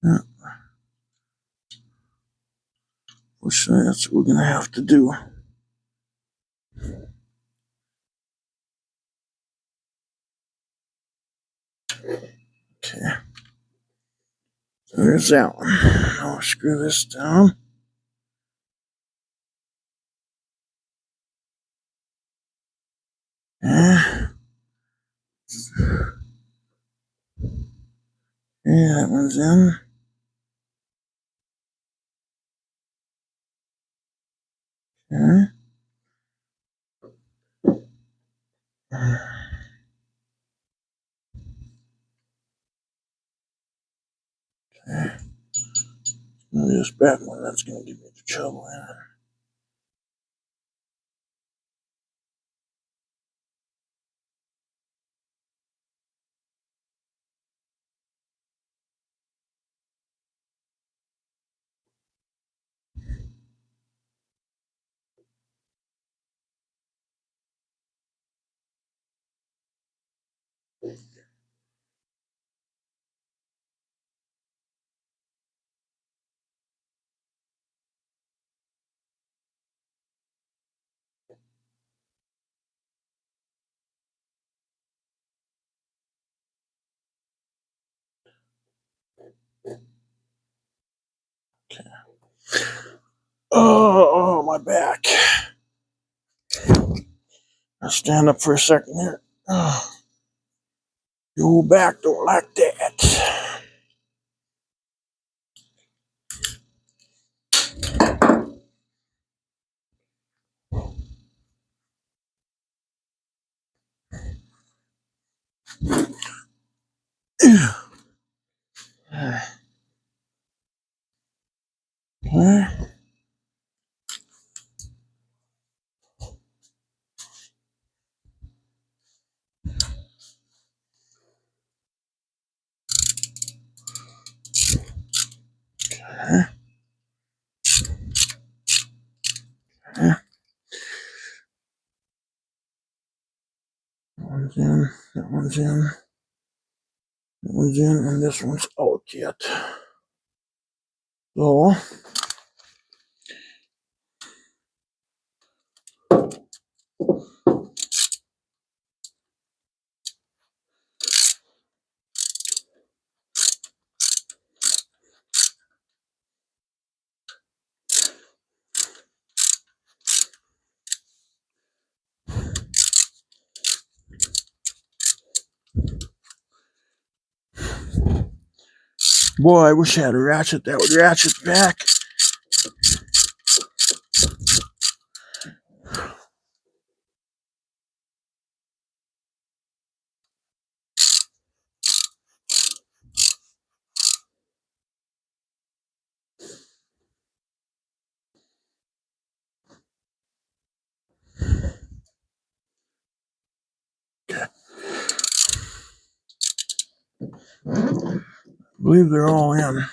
Yeah. Which that's what we're gonna have to do. Okay. So there's that one. I'll screw this down. Yeah. Yeah, that one's in. Okay. Okay. This back one, that's gonna give me the trouble in it. Okay. Oh, my back. I'll stand up for a second here. Oh, the old back don't like that. Okay. That one's in, that one's in, that one's in, and this one's out yet. So, boy, I wish I had a ratchet that would ratchet back. I believe they're all in.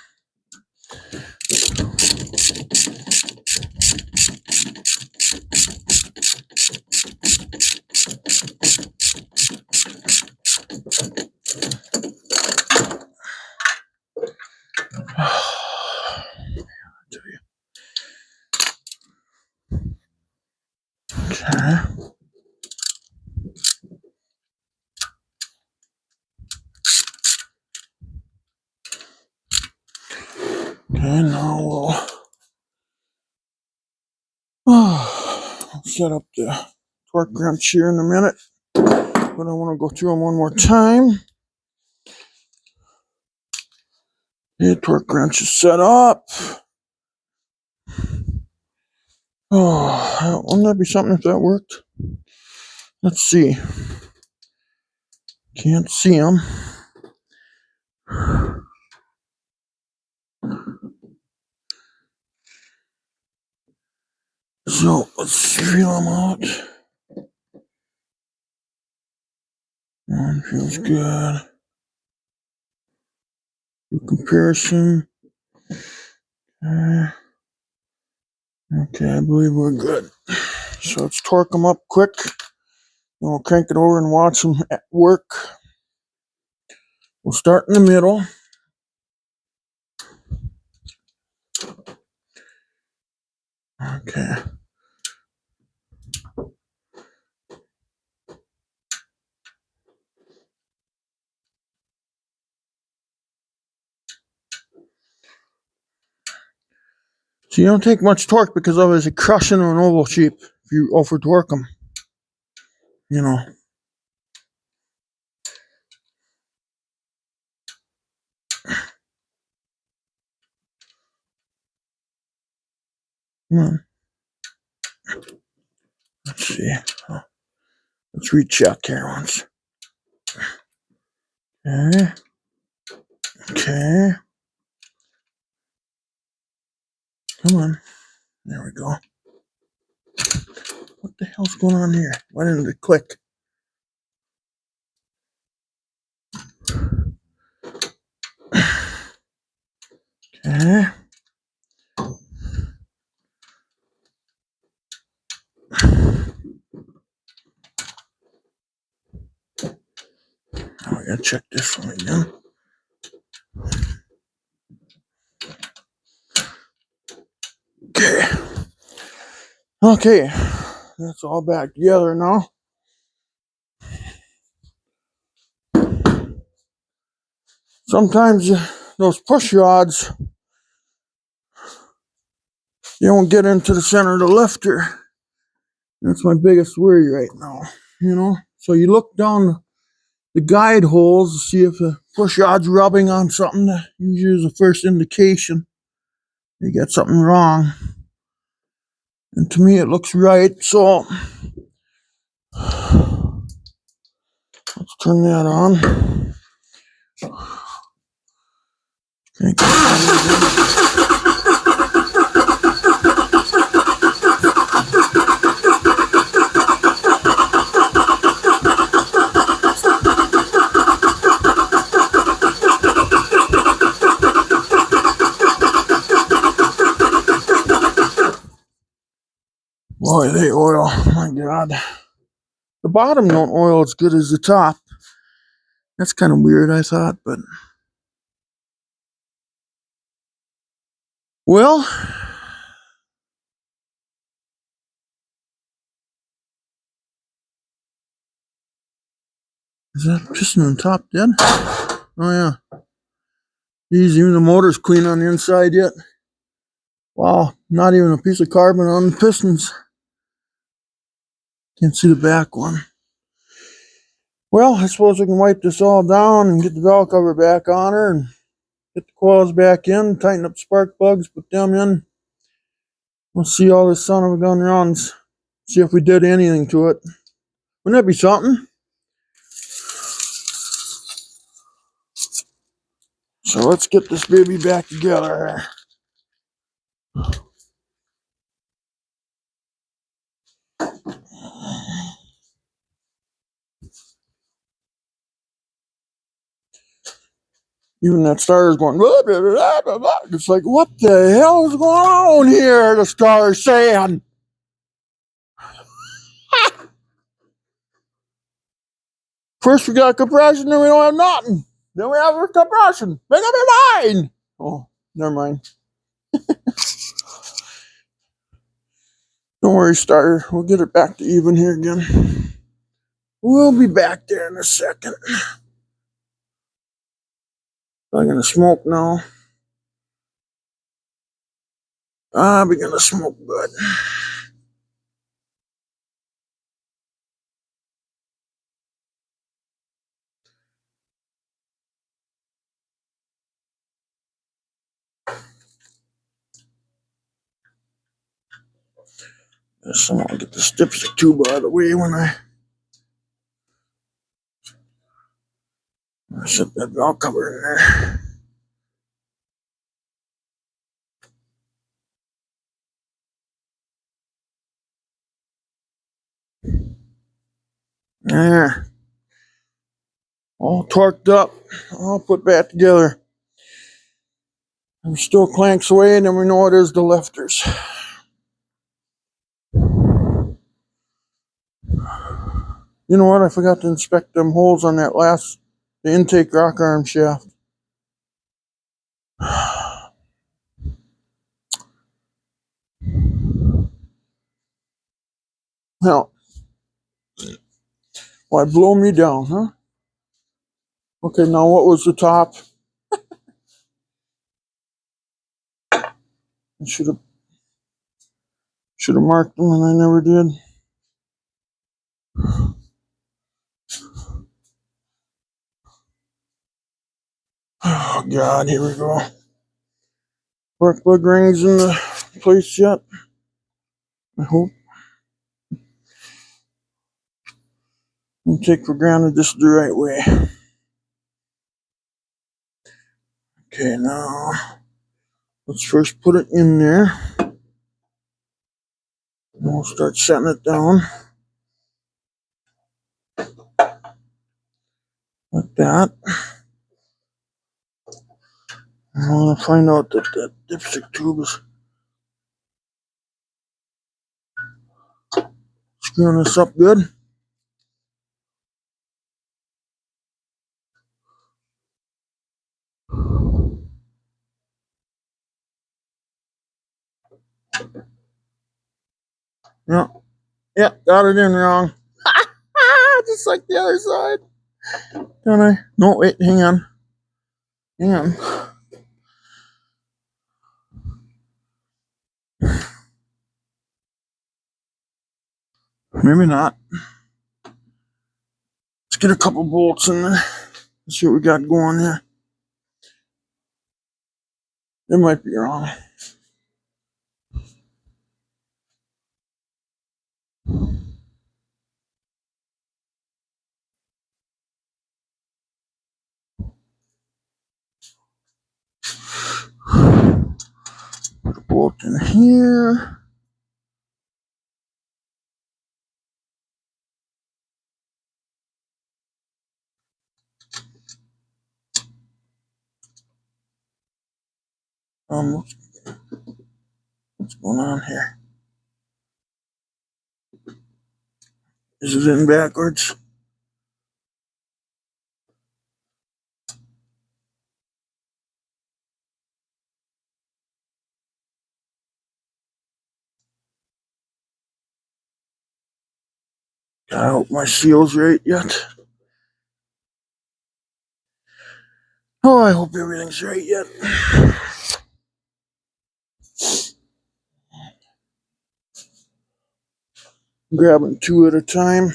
Okay. Okay, now we'll set up the torque wrench here in a minute, but I want to go through them one more time. The torque wrench is set up. Oh, wouldn't that be something if that worked? Let's see. Can't see them. So let's feel them out. One feels good. Do comparison. Okay, I believe we're good. So let's torque them up quick. Then we'll crank it over and watch them at work. We'll start in the middle. Okay. So you don't take much torque because otherwise you crush into an oval shape if you over torque them. You know. Come on. Let's see. Let's recheck here once. Okay. Okay. Come on. There we go. What the hell's going on here? Why didn't it click? Okay. Now I gotta check this one again. Okay. Okay. That's all back together now. Sometimes those push rods, you don't get into the center of the lifter. That's my biggest worry right now. You know? So you look down the guide holes to see if the push rod's rubbing on something. That usually is the first indication you got something wrong. And to me it looks right, so let's turn that on. Okay. Boy, they oil. My God. The bottom don't oil as good as the top. That's kind of weird, I thought, but. Well, is that piston on top dead? Oh, yeah. Geez, even the motor's clean on the inside yet. Wow, not even a piece of carbon on the pistons. Can't see the back one. Well, I suppose we can wipe this all down and get the valve cover back on her and get the coils back in, tighten up spark plugs, put them in. We'll see all this son of a gun runs. See if we did anything to it. Wouldn't that be something? So let's get this baby back together. Even that starter's going, blah, blah, blah, blah, blah. It's like, what the hell is going on here? The starter's saying. First we got compression, then we don't have nothing. Then we have compression. Make up your mind. Oh, never mind. Don't worry, starter. We'll get it back to even here again. We'll be back there in a second. I'm gonna smoke now. I'll be gonna smoke good. So I'll get the dipstick tube out of the way when I set that valve cover in there. There. All torqued up. All put back together. I'm still clanks away, and then we know it is the lifters. You know what? I forgot to inspect them holes on that the intake rock arm shaft. Hell, why blow me down, huh? Okay, now what was the top? I should have marked them, and I never did. Oh God, here we go. Spark plug rings in the place yet? I hope. I take for granted this is the right way. Okay, now let's first put it in there. And we'll start setting it down. Like that. I want to find out that that dipstick tube is screwing this up good. Yeah, yeah, got it in wrong. Just like the other side. Don't I? No, wait, hang on. Hang on. Maybe not. Let's get a couple bolts in there. Let's see what we got going there. It might be wrong. Put a bolt in here. What's going on here? This is in backwards. I hope my seal's right yet. Oh, I hope everything's right yet. Grabbing two at a time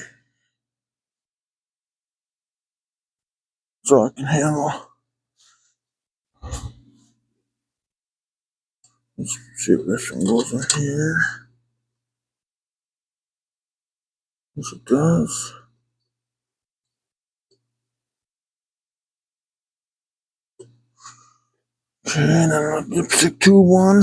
so I can handle. Let's see if this one goes in here. Yes, it does. Okay, and then a lipstick tube one.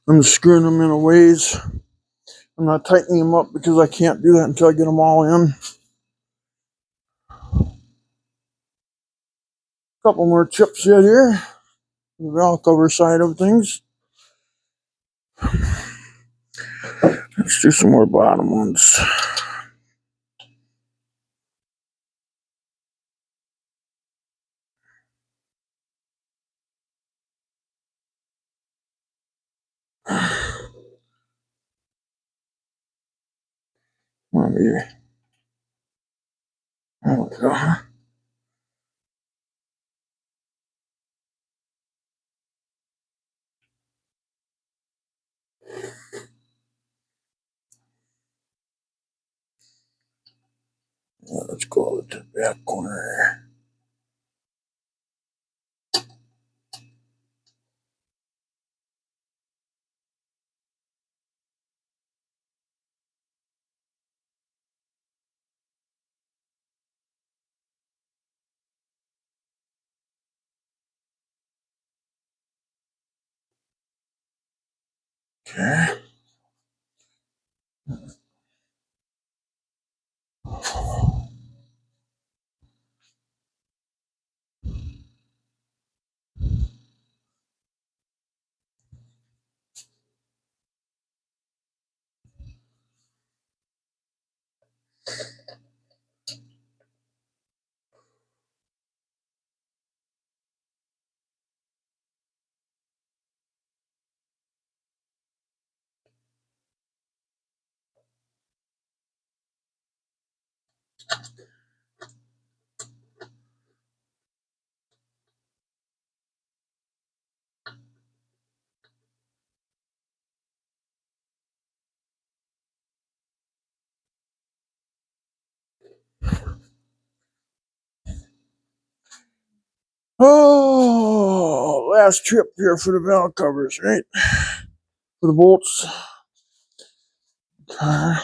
I'm screwing them in a ways. I'm not tightening them up because I can't do that until I get them all in. Couple more chips yet here. The valve cover side of things. Let's do some more bottom ones. Maybe. There we go. Let's go to the back corner. Okay. Oh, last trip here for the valve covers, right? For the bolts. Okay.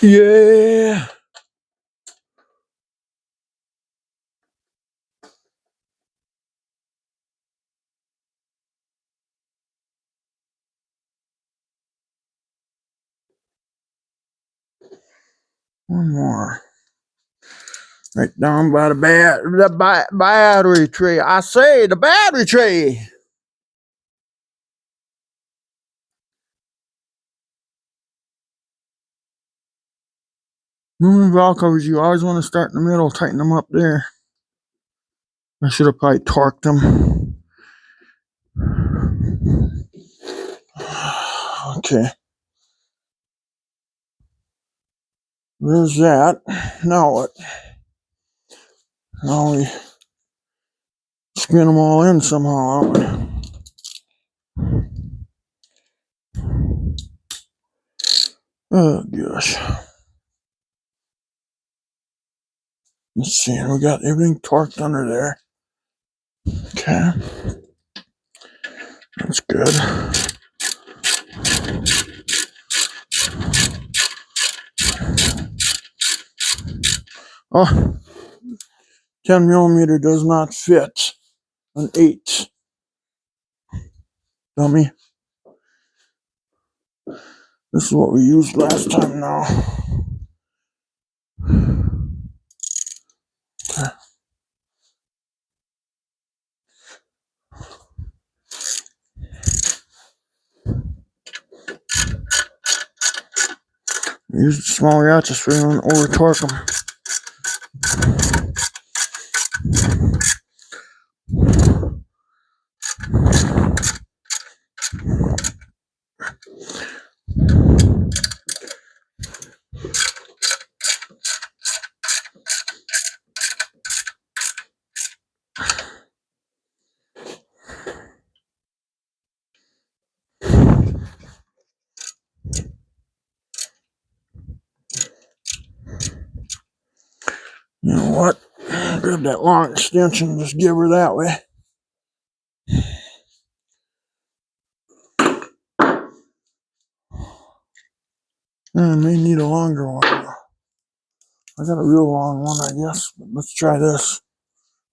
Yeah. One more. Right down by the battery tray. I say the battery tray. Valve covers, you always want to start in the middle, tighten them up there. I should have probably torqued them. Okay. There's that. Now what? Now we spin them all in somehow, don't we? Oh gosh. Let's see. We got everything torqued under there. Okay. That's good. Oh, 10 millimeter does not fit an 8. Dummy. This is what we used last time now. Okay. Use the small ratchets so we don't over torque them. You know what? Grab that long extension and just give her that way. I may need a longer one. I got a real long one, I guess. But let's try this.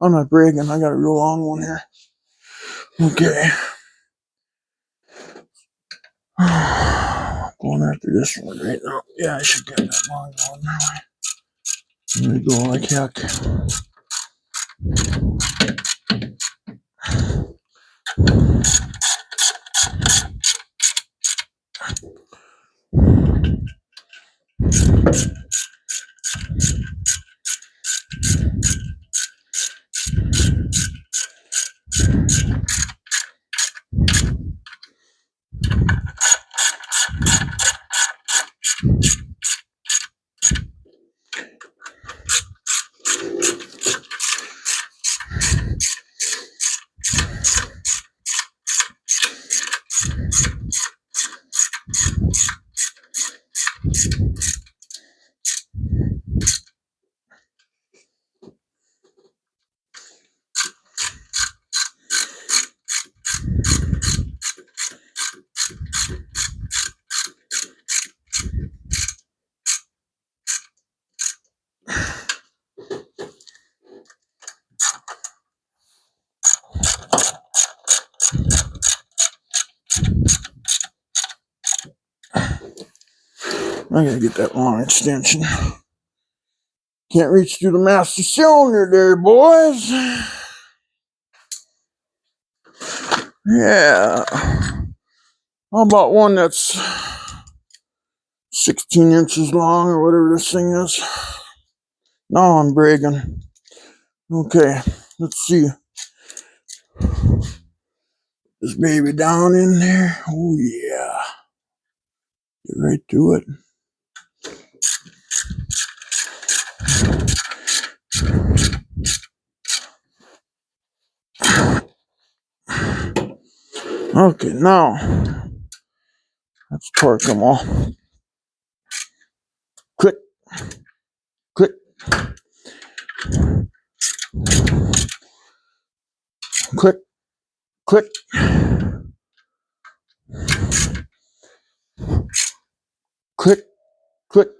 I'm not bragging. I got a real long one here. Okay. Going after this one right now. Yeah, I should get that long one now. Let me go like heck. I gotta get that long extension. Can't reach through the master cylinder there, boys. Yeah. How about one that's 16 inches long or whatever this thing is? Now I'm bragging. Okay, let's see. This baby down in there. Oh, yeah. Get right to it. Okay, now let's torque them all. Click, click, click, click, click, click, click,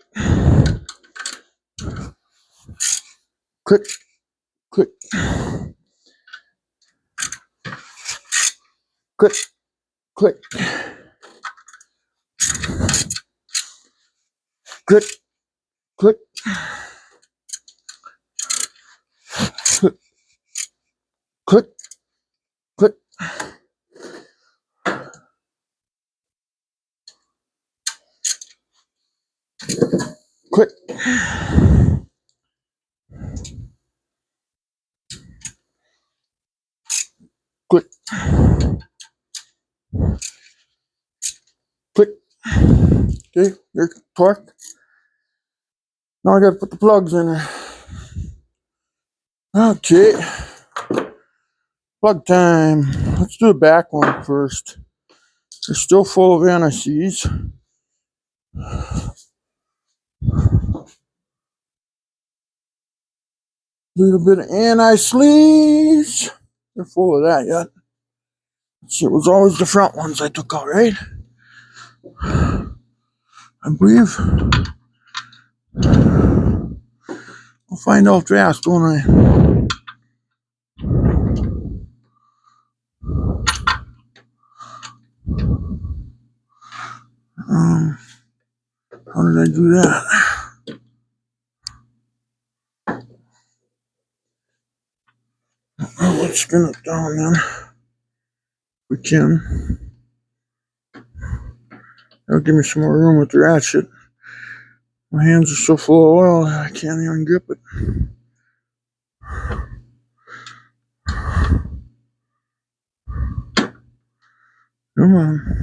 click, click, click, click, click, click, click, click, click, click. Okay, you're torqued. Now I gotta put the plugs in there. Okay, plug time. Let's do the back one first. They're still full of anti-seize. Little bit of anti-sleaze. They're full of that yet. Let's see, it was always the front ones I took out, right? I believe. I'll find out fast, won't I? How did I do that? Well, let's spin it down then. We can. That'll give me some more room with the ratchet. My hands are so full of oil, I can't even grip it. Come on.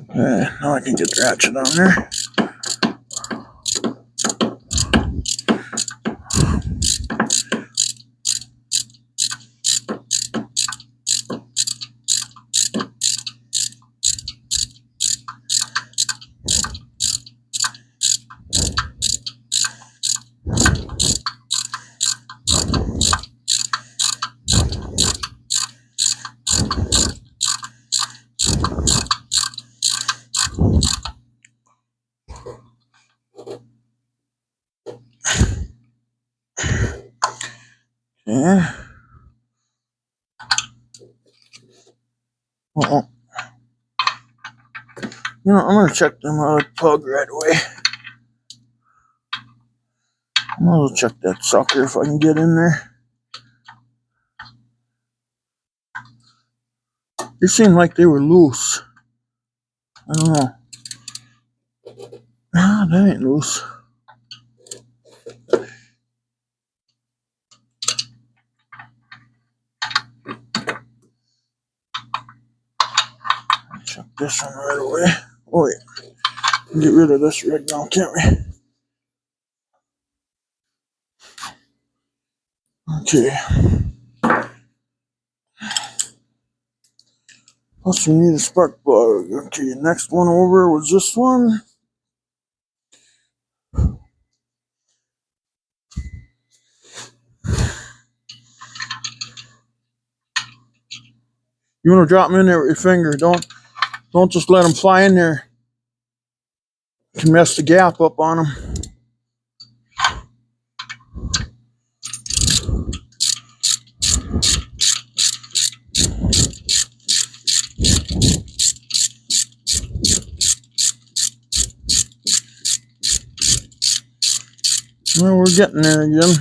Okay, now I can get the ratchet on there. Yeah. Uh-oh. You know, I'm gonna check them plug right away. I'm gonna check that sucker if I can get in there. They seemed like they were loose. I don't know. Ah, that ain't loose. Check this one right away. Oh, wait. Get rid of this rig now, can't we? Okay. Plus, we need a spark plug. Okay, next one over was this one. You want to drop them in there with your finger. Don't just let them fly in there. You can mess the gap up on them. Well, we're getting there again.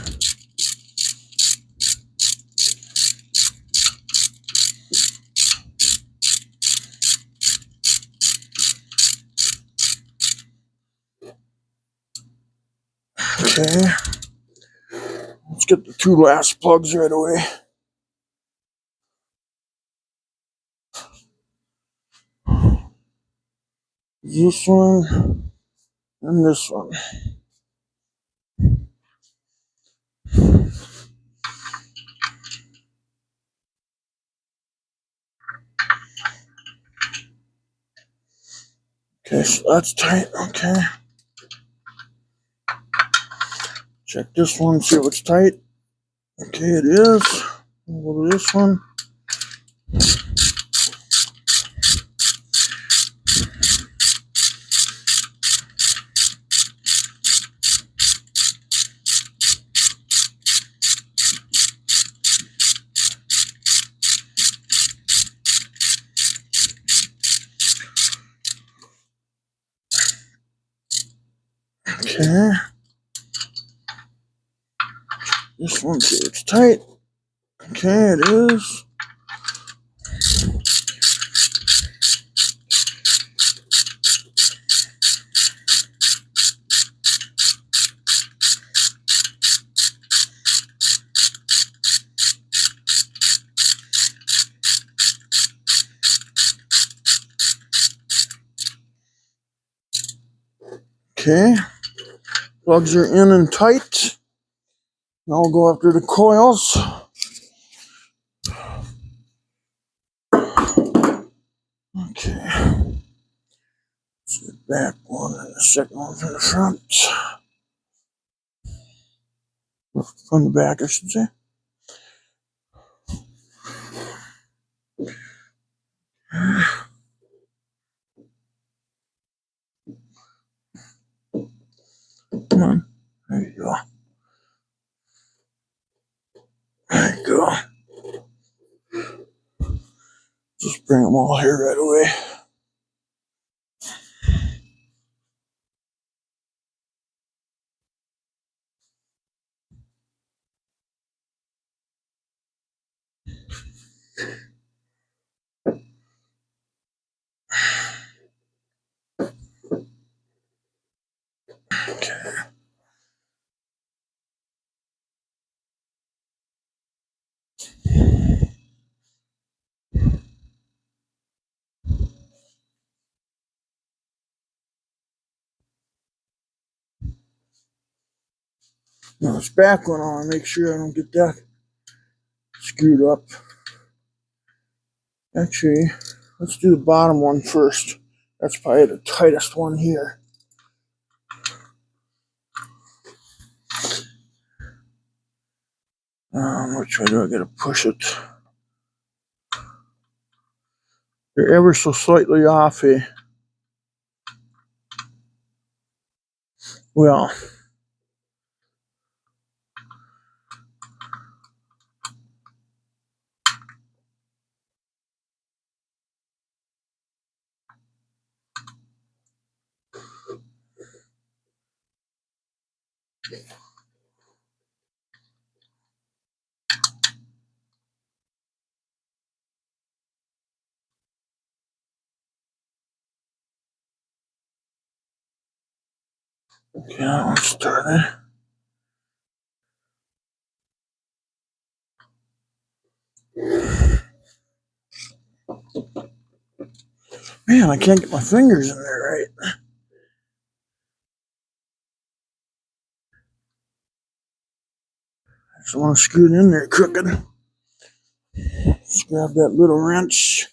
Okay. Let's get the two last plugs right away. This one and this one. Okay, so that's tight. Okay. Check this one, see if it's tight. Okay, it is. We'll go to this one. Okay. This one, see if it's tight. Okay, it is. Okay. Plugs are in and tight. Now we'll go after the coils. Okay. Back one and the second one from the front. From the back, I should say. Come on. There you go. There you go. Just bring them all here right away. Okay. Now this back one, I want to make sure I don't get that screwed up. Actually, let's do the bottom one first. That's probably the tightest one here. Which way do I gotta push it? They're ever so slightly off here. Well, okay, that one's started. Man, I can't get my fingers in there right. I just want to screw it in there crooked. Let's grab that little wrench.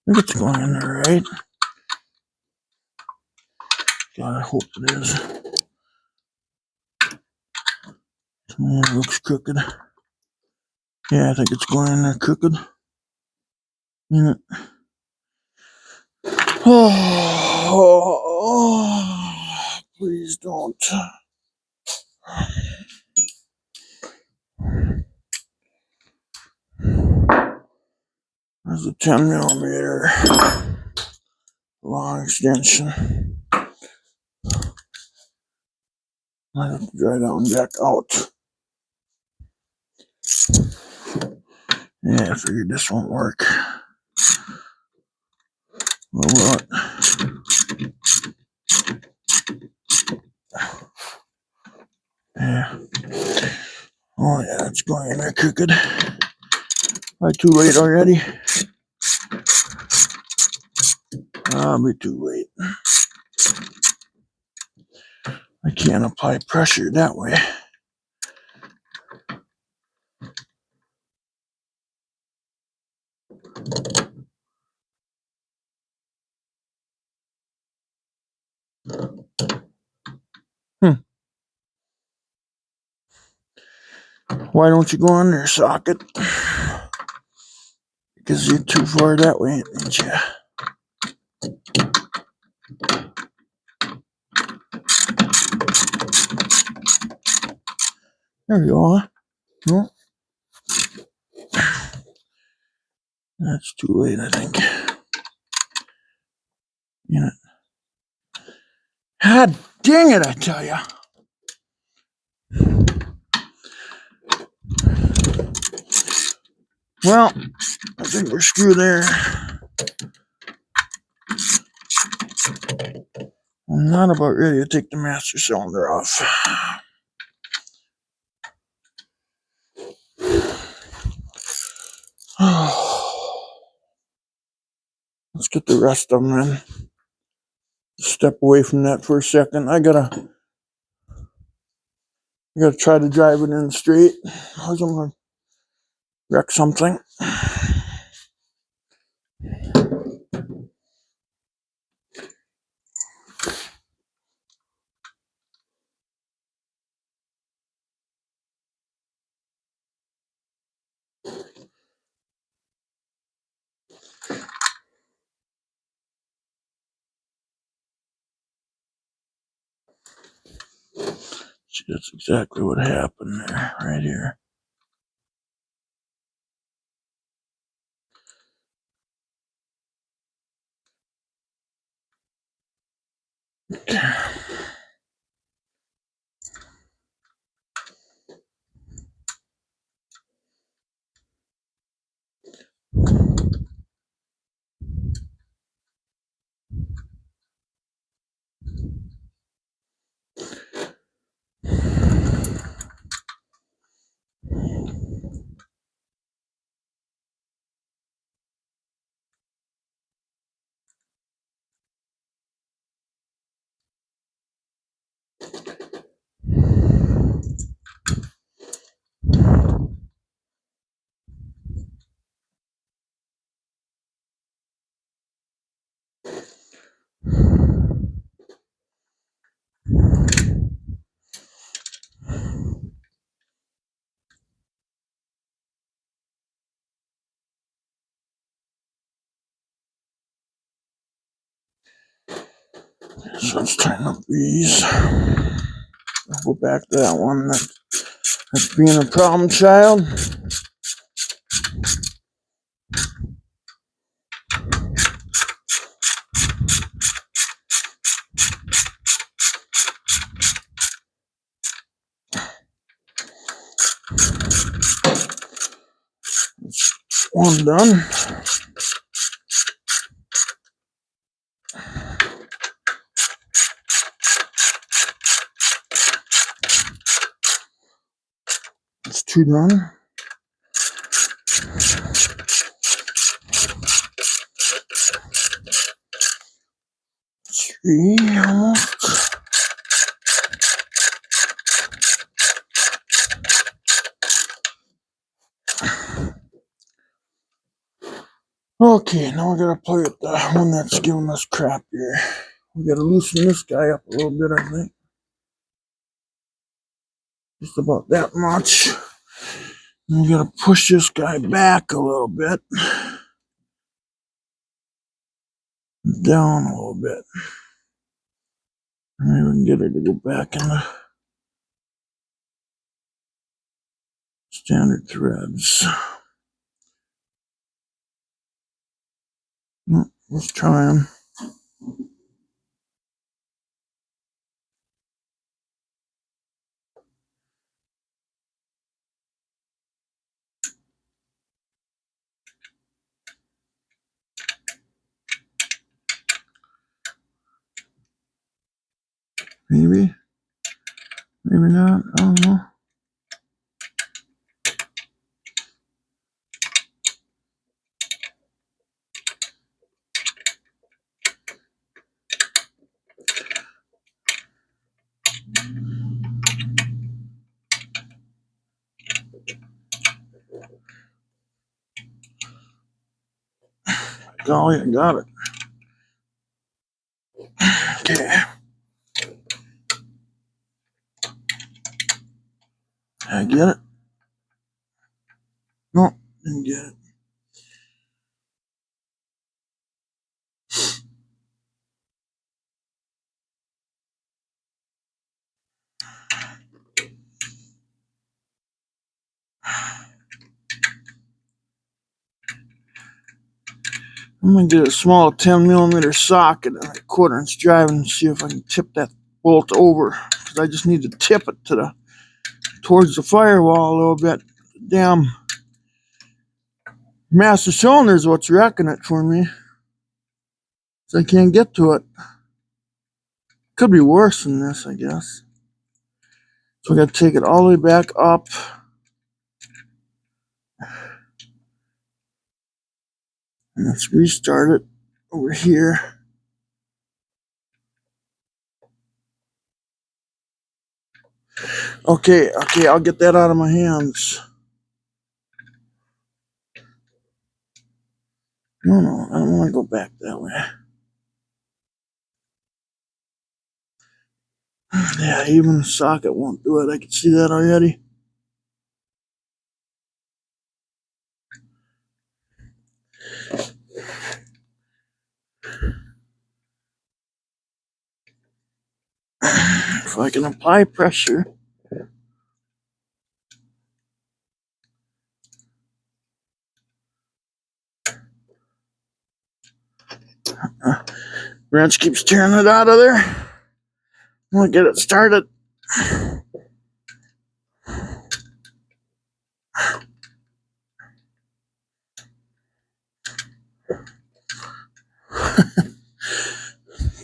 I think it's going in there right. God, I hope it is. Man, it looks crooked. Yeah, I think it's going in there crooked. Yeah. Oh, please don't. There's a 10mm long extension. I have to dry that one back out. Yeah, I figured this won't work. Well, what? Yeah. Oh, yeah, it's going in there crooked. Am I too late already? I'll be too late. I can't apply pressure that way. Why don't you go on there, socket? Because you're too far that way, ain't you? There you are. No. That's too late, I think. Yeah. God dang it, I tell ya. Well, I think we're screwed there. I'm not about ready to take the master cylinder off. Let's get the rest of them in. Step away from that for a second. I gotta try to drive it in straight. I'm gonna wreck something. See, that's exactly what happened there, right here. So let's tighten up these. I'll go back to that one that's being a problem child. One done. That's two done. Three almost. Okay, now we gotta play with the one that's giving us crap here. We gotta loosen this guy up a little bit, I think. Just about that much. And we gotta push this guy back a little bit. Down a little bit. Maybe we can get her to go back in the standard threads. Let's try them. Maybe. Maybe not. I don't know. Golly, I got it. Okay. I get it. No, didn't get it. I'm gonna get a small 10mm socket and a 1/4" drive and see if I can tip that bolt over. Because I just need to tip it towards the firewall a little bit. Damn master cylinder is what's wrecking it for me. So I can't get to it. Could be worse than this, I guess. So I gotta take it all the way back up. And let's restart it. over here. Okay, I'll get that out of my hands. No, I don't want to go back that way. Yeah, even the socket won't do it. I can see that already. If I can apply pressure. Wrench keeps tearing it out of there. I'm gonna get it started.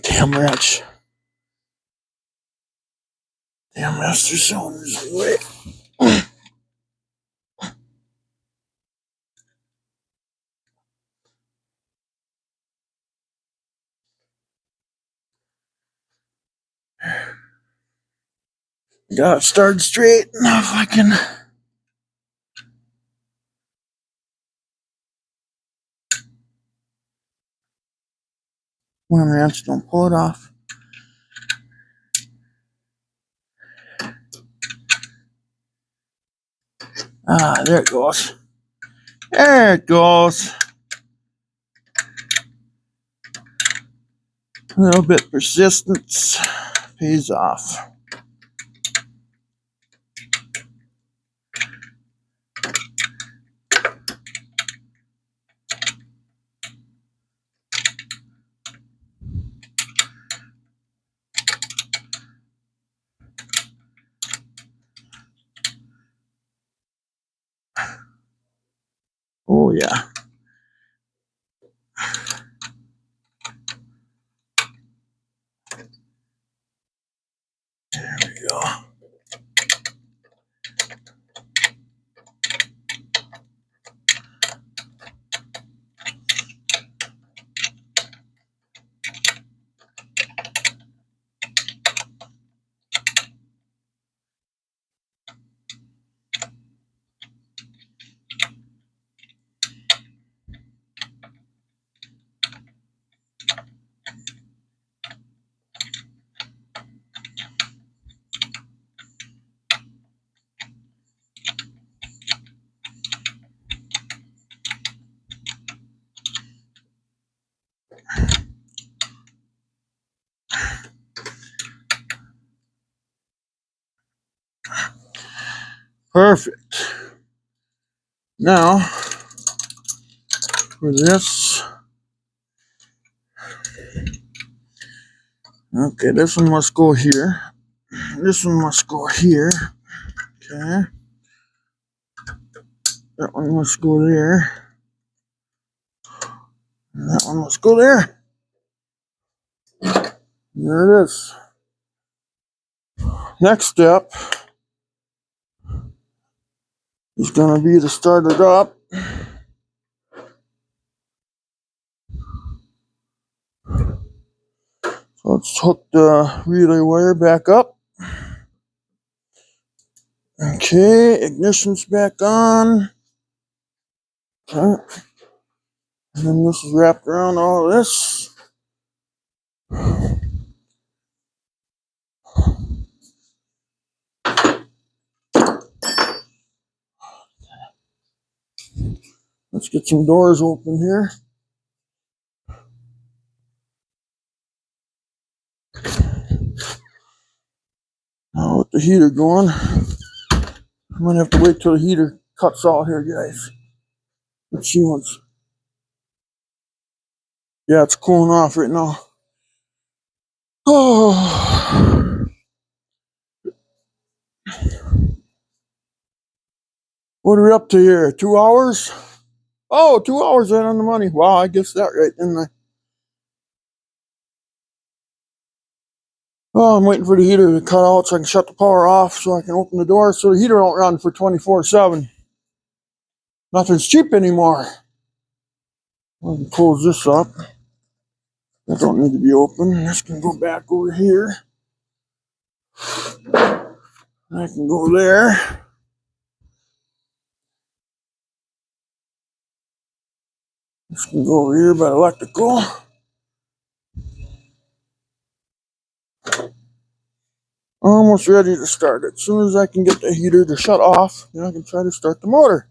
Damn wrench. Damn master cylinder's in the way. Got it started straight. Now if I can. One wrench, don't pull it off. Ah, there it goes. There it goes. A little bit persistence pays off. Oh yeah. There we go. Perfect. Now, for this, okay, this one must go here. This one must go here. Okay. That one must go there. And that one must go there. There it is. Next step is going to be to start it up. So let's hook the relay wire back up. Okay, ignition's back on. Okay. And then this is wrapped around all of this. Let's get some doors open here. Now with the heater going, I'm gonna have to wait till the heater cuts out here, guys. Let's see what's. Yeah, it's cooling off right now. Oh. What are we up to here? 2 hours? Oh, 2 hours right on the money. Wow, I guessed that right, didn't I? Oh, I'm waiting for the heater to cut out so I can shut the power off so I can open the door so the heater won't run for 24/7. Nothing's cheap anymore. I can close this up. That don't need to be open. This can go back over here. I can go there. This can go over here by electrical. Almost ready to start it. As soon as I can get the heater to shut off, then I can try to start the motor.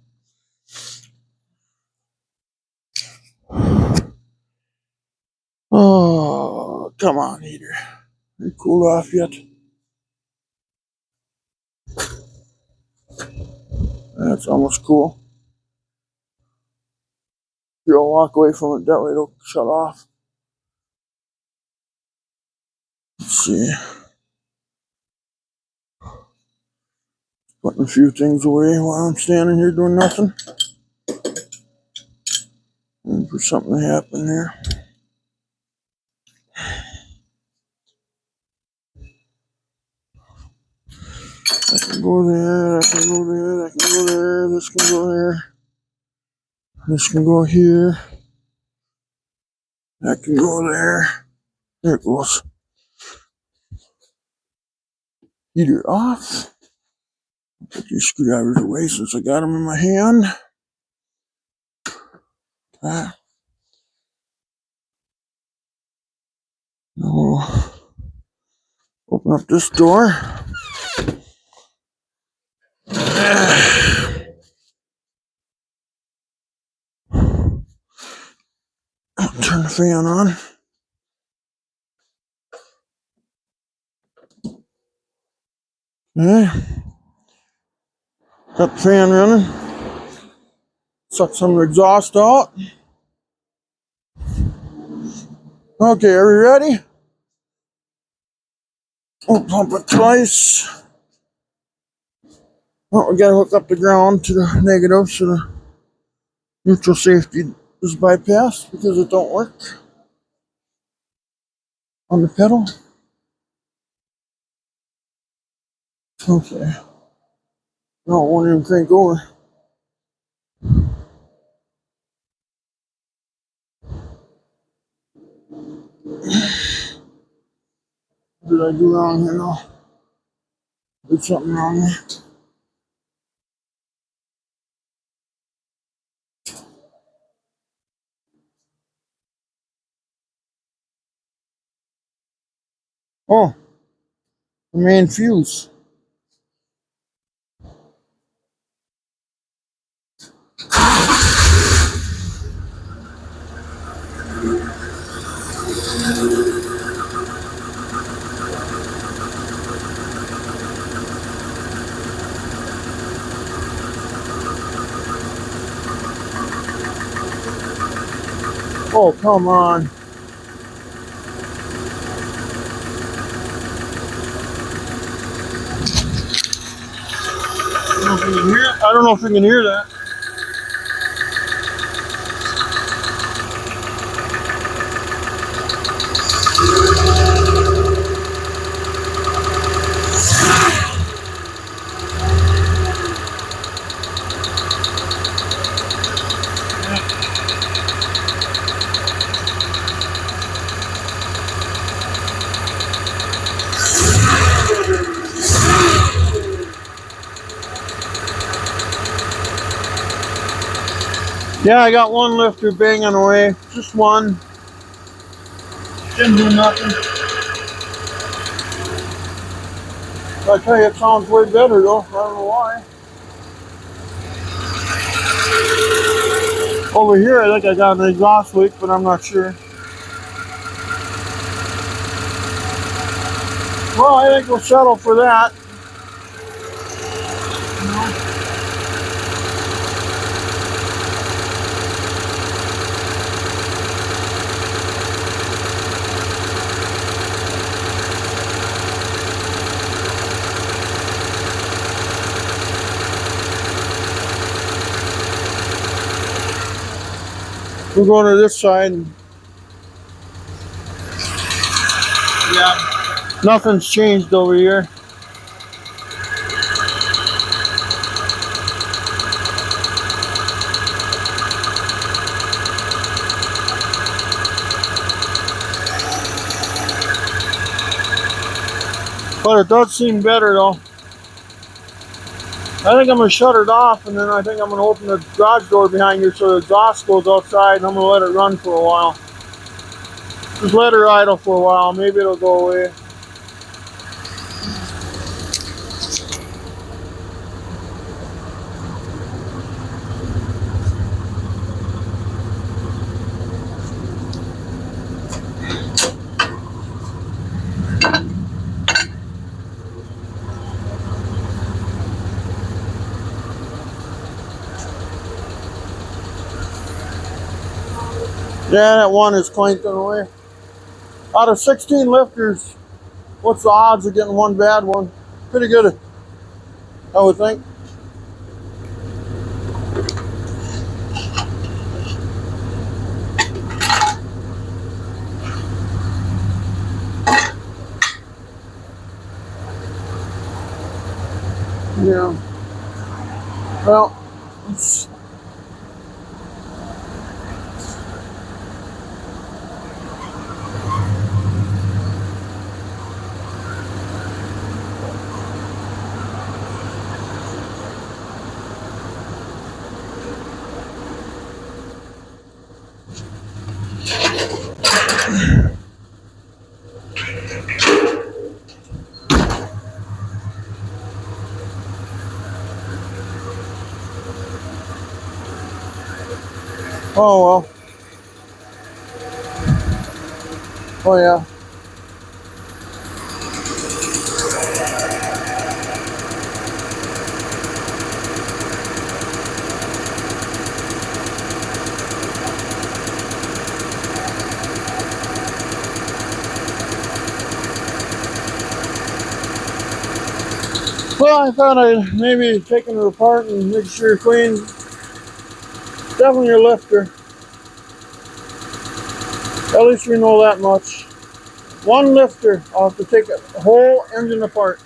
Oh, come on, heater. Are you cooled off yet? That's almost cool. You'll walk away from it, that way it'll shut off. Let's see. Putting a few things away while I'm standing here doing nothing. And for something to happen there. I can go there, I can go there, I can go there, this can go there. This can go here. That can go there. There it goes. Heater off. Put these screwdrivers away since I got them in my hand. I'll open up this door. Turn the fan on. Okay. Got the fan running. Suck some of the exhaust out. Okay, are we ready? We'll pump it twice. Oh, we gotta hook up the ground to the negative so the neutral safety is bypassed because it don't work on the pedal. Okay. No, it won't even crank over. What did I do wrong here now? Did something wrong here. Oh, the main fuse. Oh, come on. I don't know if you can hear that. Yeah, I got one lifter banging away. Just one. Didn't do nothing. I tell you, it sounds way better though. I don't know why. Over here, I think I got an exhaust leak, but I'm not sure. Well, I think we'll settle for that. We're going to this side. Yeah. Nothing's changed over here. But it does seem better though. I think I'm going to shut it off, and then I think I'm going to open the garage door behind here so the exhaust goes outside, and I'm going to let it run for a while. Just let her idle for a while. Maybe it'll go away. Yeah, that one is clanking away. Out of 16 lifters, what's the odds of getting one bad one? Pretty good, I would think. Yeah. Well, it's, oh well. Oh yeah. Well, I thought I'd maybe taking it apart and make sure it's clean. Definitely your lifter. At least we know that much. One lifter. I'll have to take a whole engine apart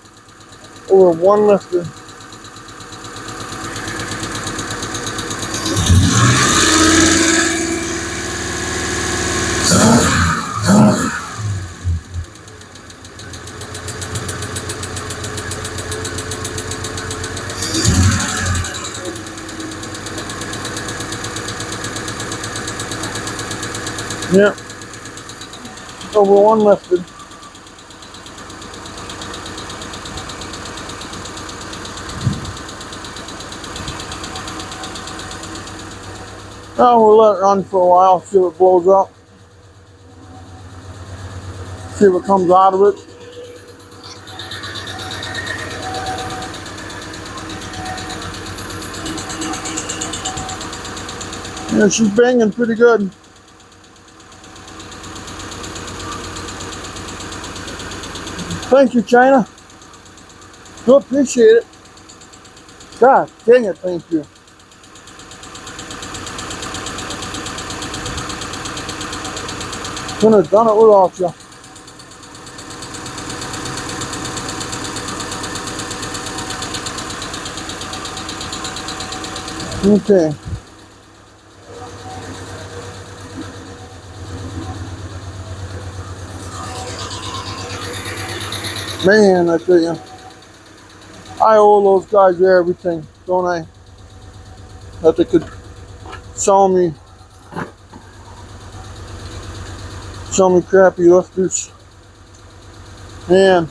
over one lifter. Yeah. Over one lifted. Now we'll let it run for a while, see if it blows up. See what comes out of it. Yeah, she's banging pretty good. Thank you, China. Do appreciate it. God dang it, thank you. Couldn't have done it without you. Okay. Man, I tell you, I owe those guys everything, don't I? That they could sell me crappy lifters. Man,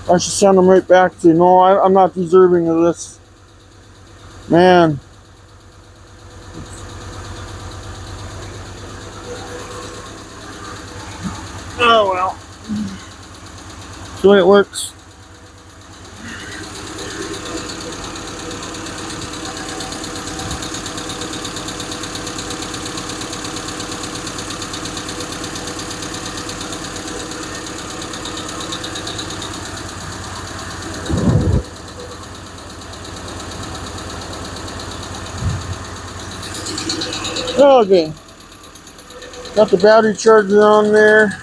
I should send them right back to you. No, I'm not deserving of this. Man. Oh well. That's the way it works. Okay. Got the battery charger on there.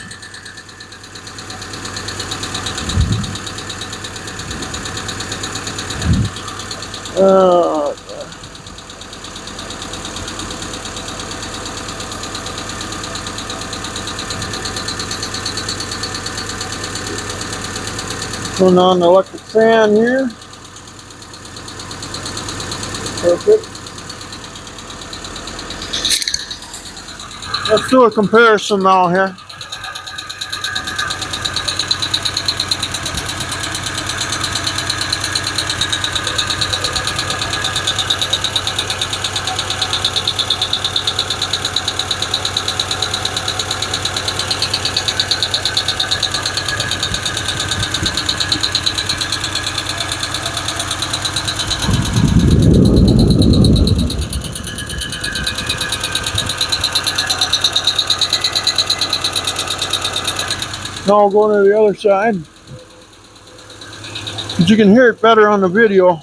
Uh, Turn on the electric fan here. Perfect. Let's do a comparison now here. Now we'll go to the other side. But you can hear it better on the video.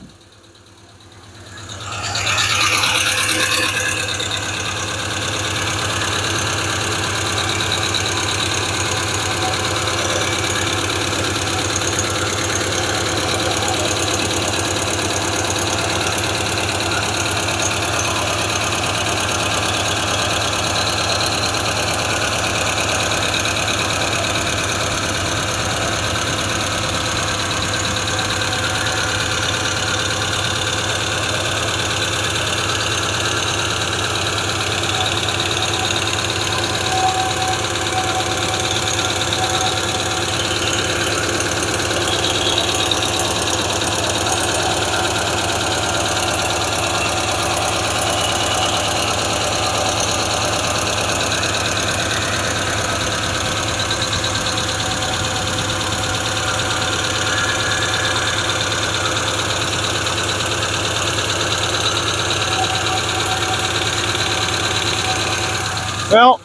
Well,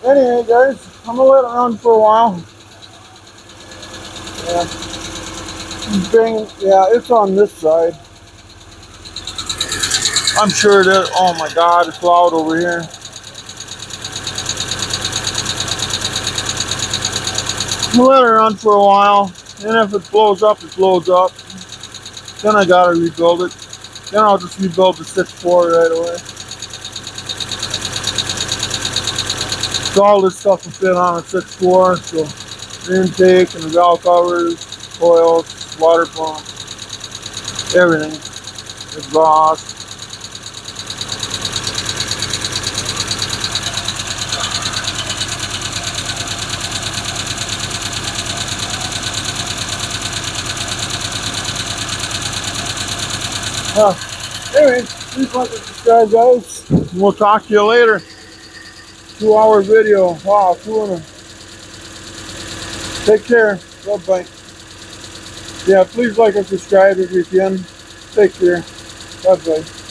anyway guys, I'm gonna let it run for a while. Yeah, it's on this side. I'm sure it is. Oh my God, it's loud over here. I'm gonna let it run for a while, and if it blows up, it blows up. Then I gotta rebuild it. Then I'll just rebuild the 6.4 right away. So all this stuff will fit on a 6.4, so the intake and the valve covers, coils, water pump, everything, exhaust. Anyway, please like and subscribe, guys. We'll talk to you later. 2-hour video. Wow, 2 Take care. Bye-bye. Yeah, please like and subscribe if you can. Take care. Bye-bye.